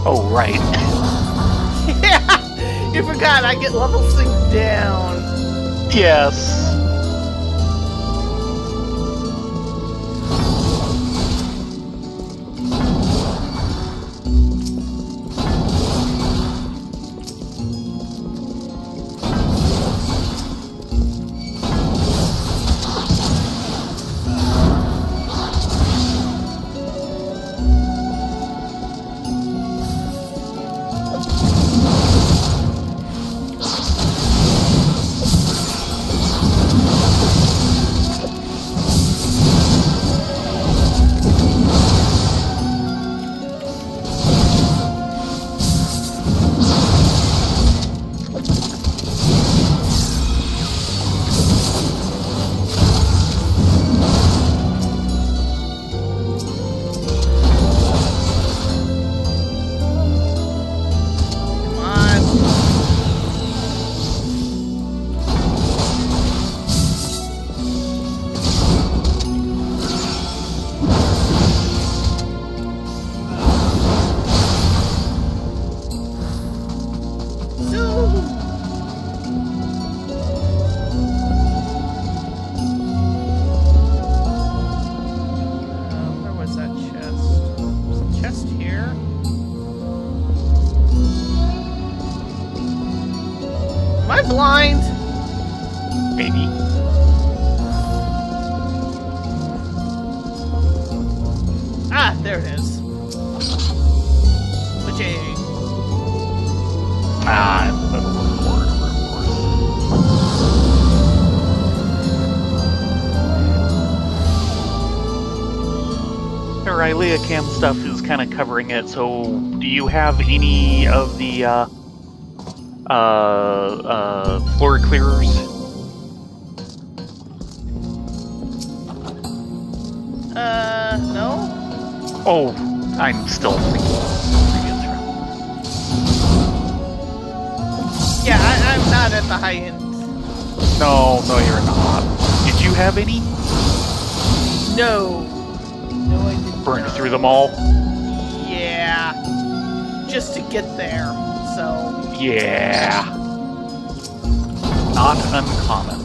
Oh, right. Yeah! You forgot, I get level synced down. Yes. Am I blind? Maybe. Ah, there it is. Which A? Ah, in the middle of the corridor, of course. The Rylea Cam stuff is kind of covering it, so do you have any of the floor clearers? No? Oh, I'm still thinking previous round. Yeah, I'm not at the high end. No, you're not. Did you have any? No. No, I didn't. Burned through them all? Yeah. Just to get there, so... Yeah. Not uncommon.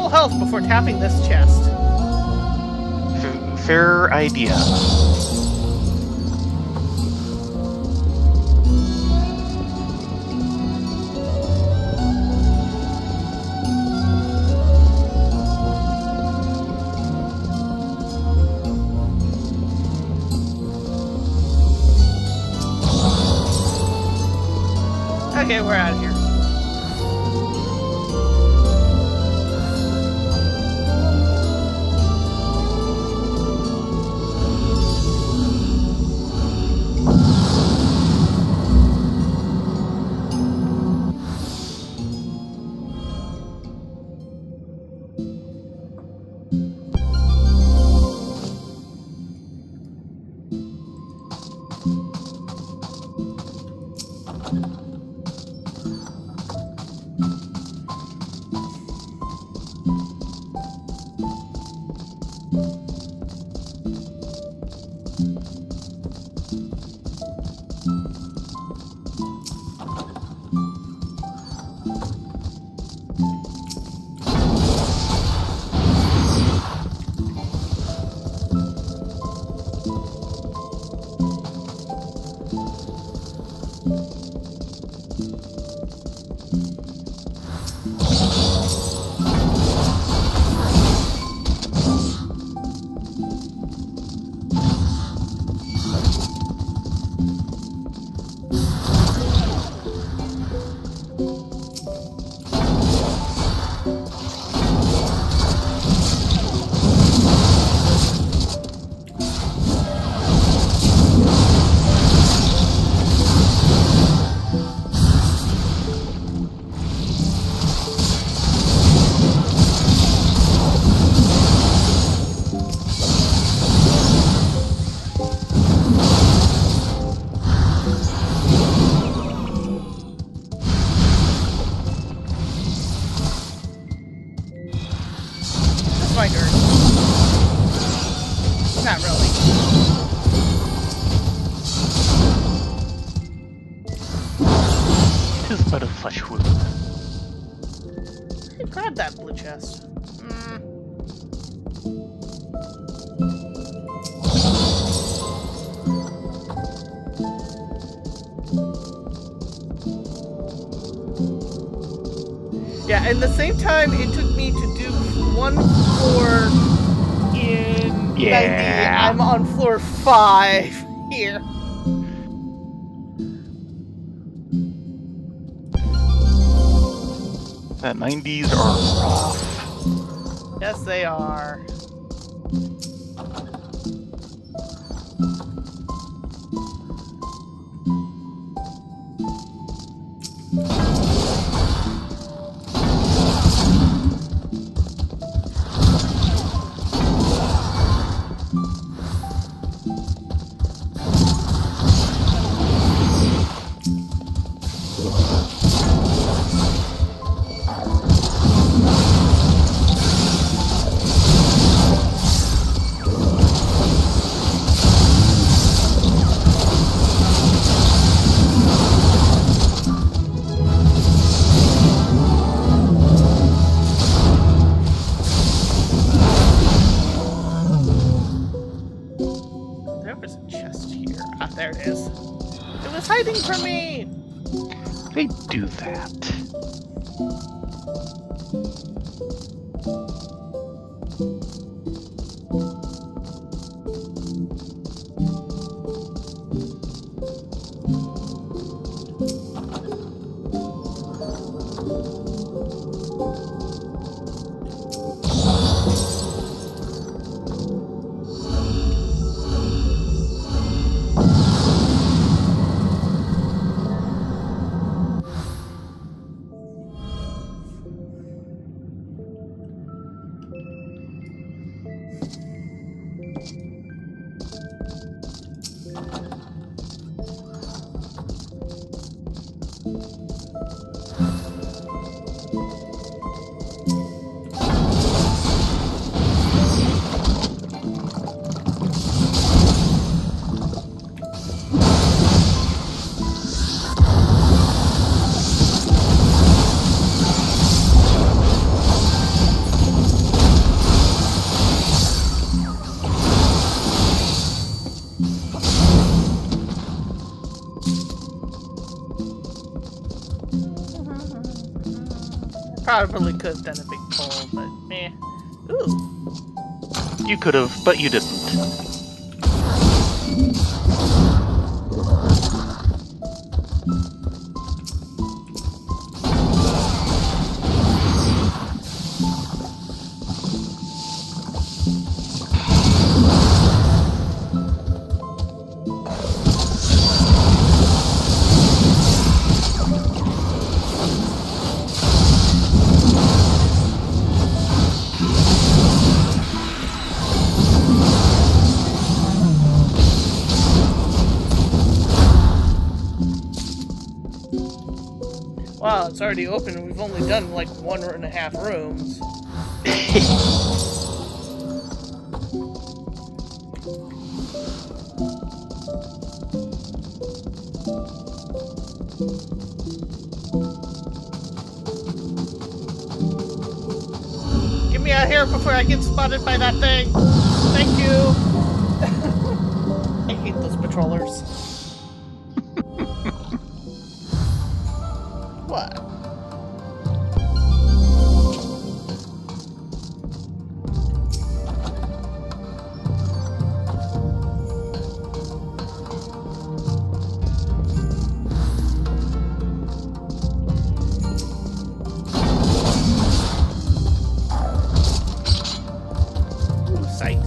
Health before tapping this chest. Fair idea. Okay, we're out of here. My turn. Not really. Tis but a flesh wound. Hey, grab that blue chest. Yeah, and the same time it took me to do one floor in 90. I'm on floor 5 here. The 90s are rough. Yes, they are. Ah, there it is. It was hiding from me! They do that. Probably could have done a big pull, but meh. Ooh. You could have, but you didn't. Wow, it's already open and we've only done like 1.5 rooms. Get me out of here before I get spotted by that thing. Thank you. I hate those patrollers. What? Ooh, sight.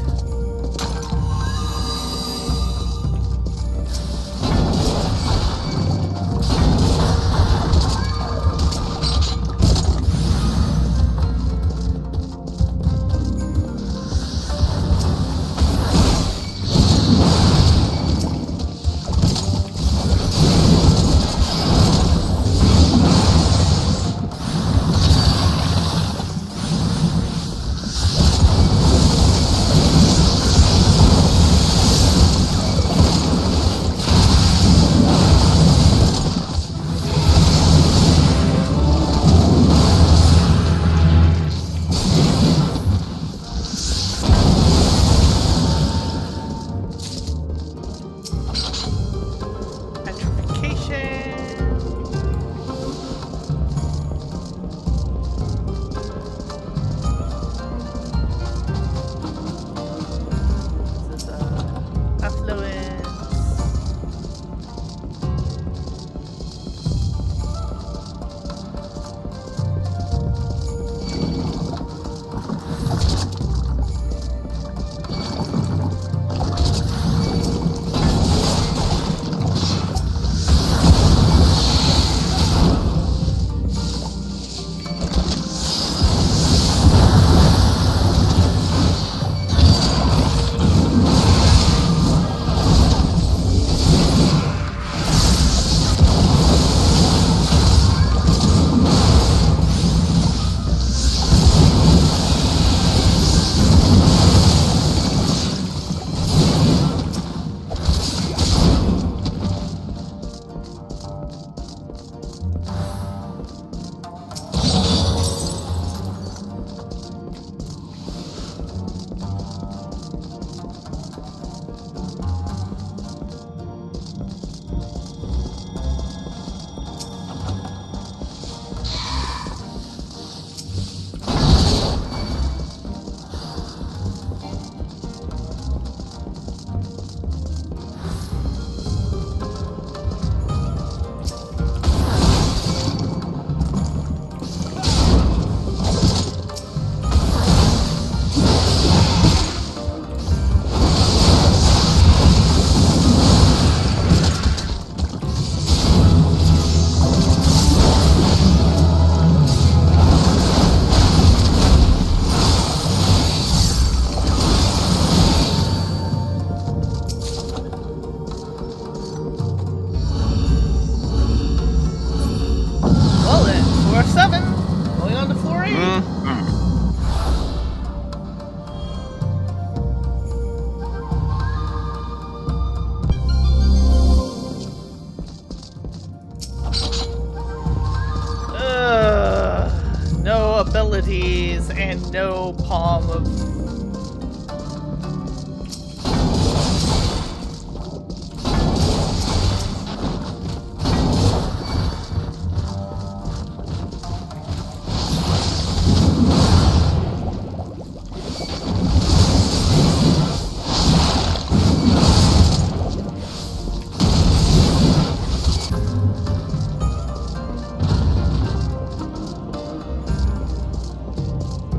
abilities and no palm of...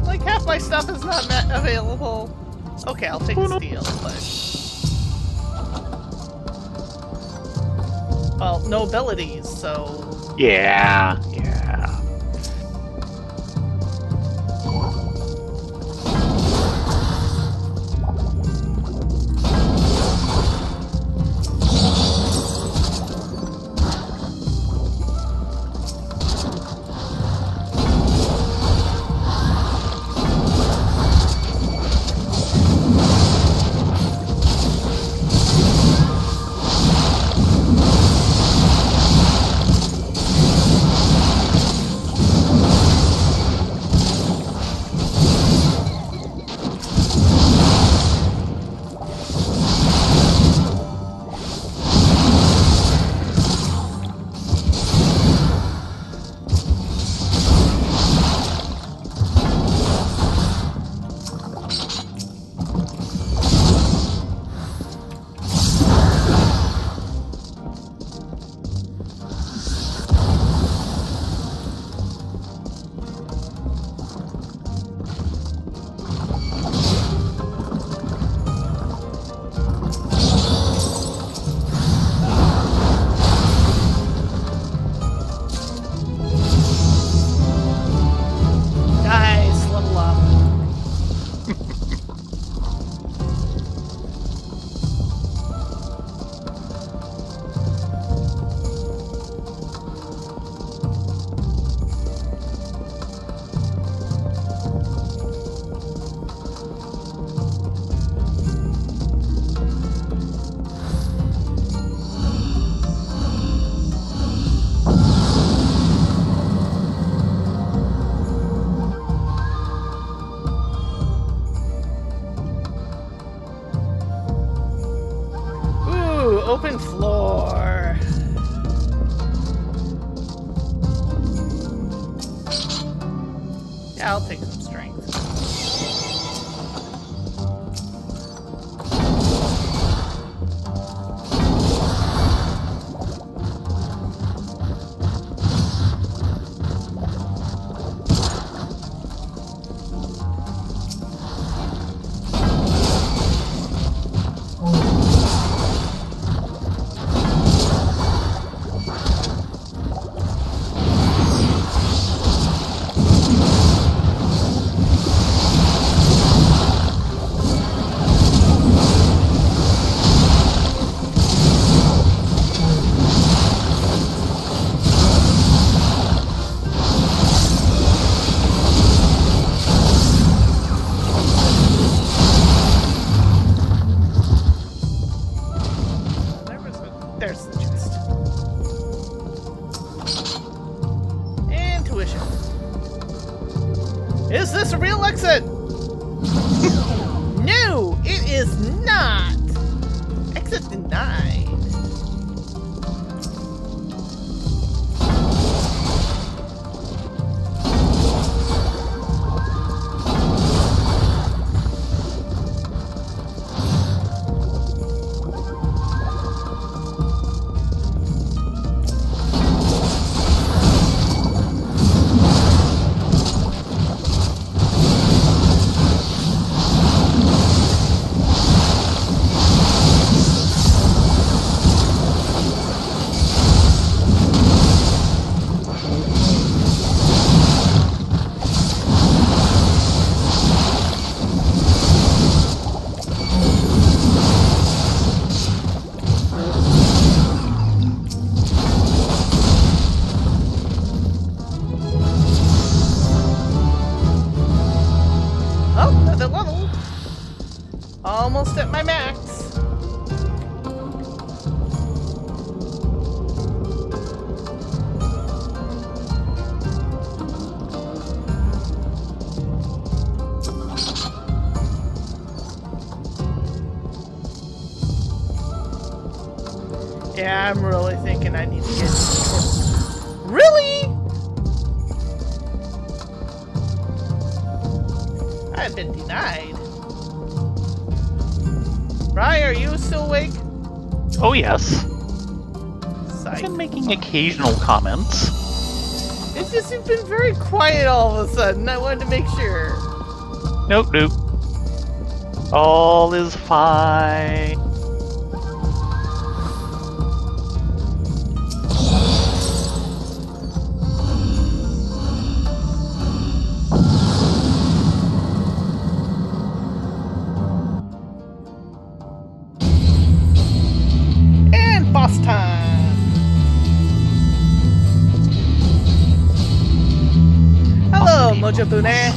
Like, half my stuff is not available. Okay, I'll take steel, but... Well, no abilities, so... Yeah. Nice, level up. Ooh, open floor. Yeah, I'll take some strength. There's the chest. Intuition. Is this a real exit? No, it is not. Exit denied. Almost at my max. Yeah, I'm really thinking I need to get... Really? I've been denied. Rye, are you still awake? Oh, yes. I've Psych. been making occasional comments. It's just you've been very quiet all of a sudden. I wanted to make sure. Nope. All is fine. And boss time. Hello, Mojo Bune.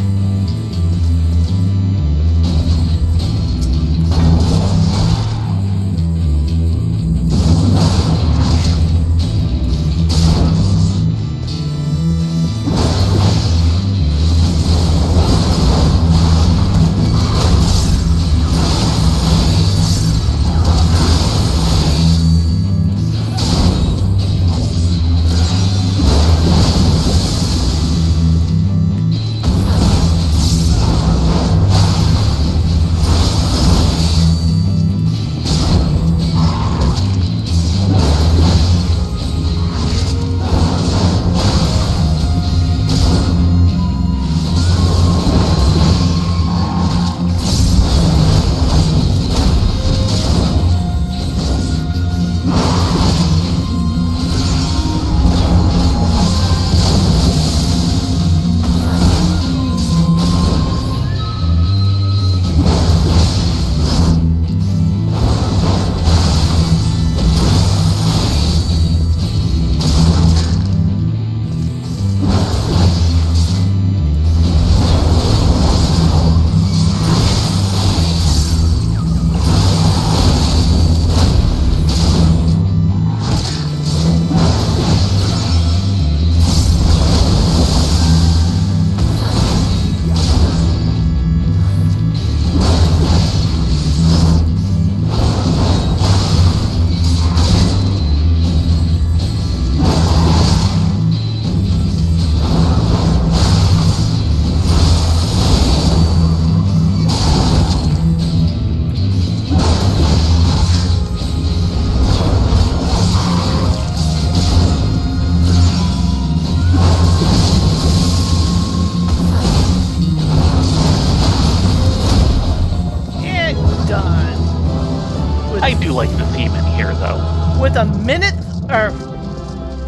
I do like the theme in here, though. With a minute or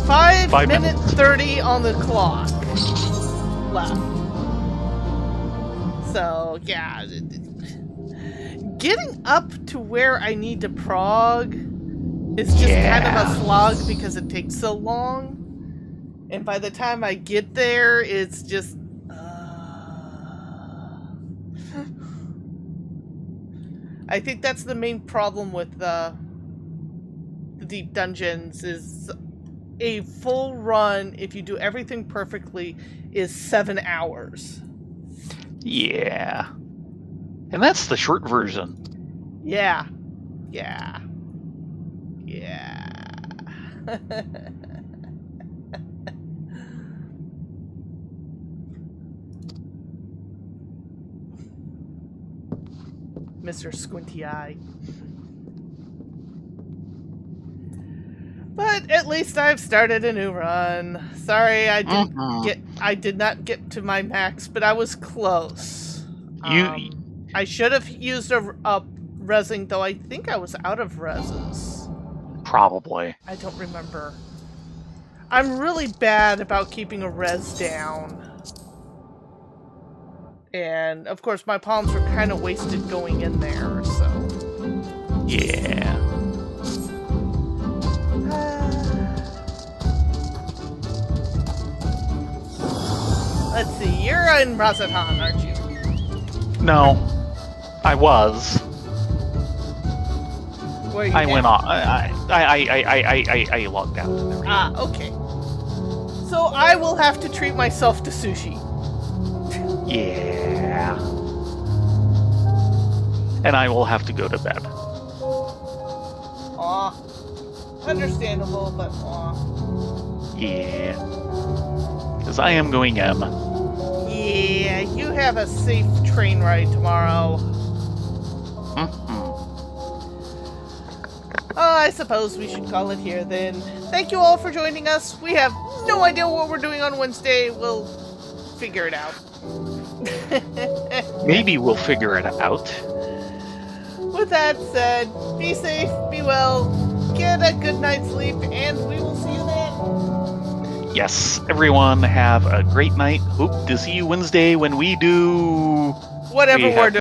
5 5 minute minutes. 30 on the clock left. So yeah, getting up to where I need to prog is just kind of a slog because it takes so long. And by the time I get there, it's just I think that's the main problem with the deep dungeons is a full run, if you do everything perfectly, is 7 hours. Yeah. And that's the short version. Yeah. Mr. Squinty Eye. But at least I've started a new run. Sorry, I did not get to my max, but I was close. I should have used a resing, though I think I was out of reses. Probably. I don't remember. I'm really bad about keeping a res down. And, of course, my palms were kind of wasted going in there, so... Yeah. Let's see, you're in Razatan, aren't you? No. I was. Where are you I now? went off. I logged out. Ah, okay. So I will have to treat myself to sushi. Yeah. And I will have to go to bed. Aw. Understandable, but aw. Yeah. Because I am going M. Yeah, you have a safe train ride tomorrow. I suppose we should call it here then. Thank you all for joining us. We have no idea what we're doing on Wednesday. We'll figure it out. Maybe we'll figure it out. With that said, be safe, be well, get a good night's sleep, and we will see you then. Yes, everyone have a great night. Hope to see you Wednesday when we do... Whatever we're doing.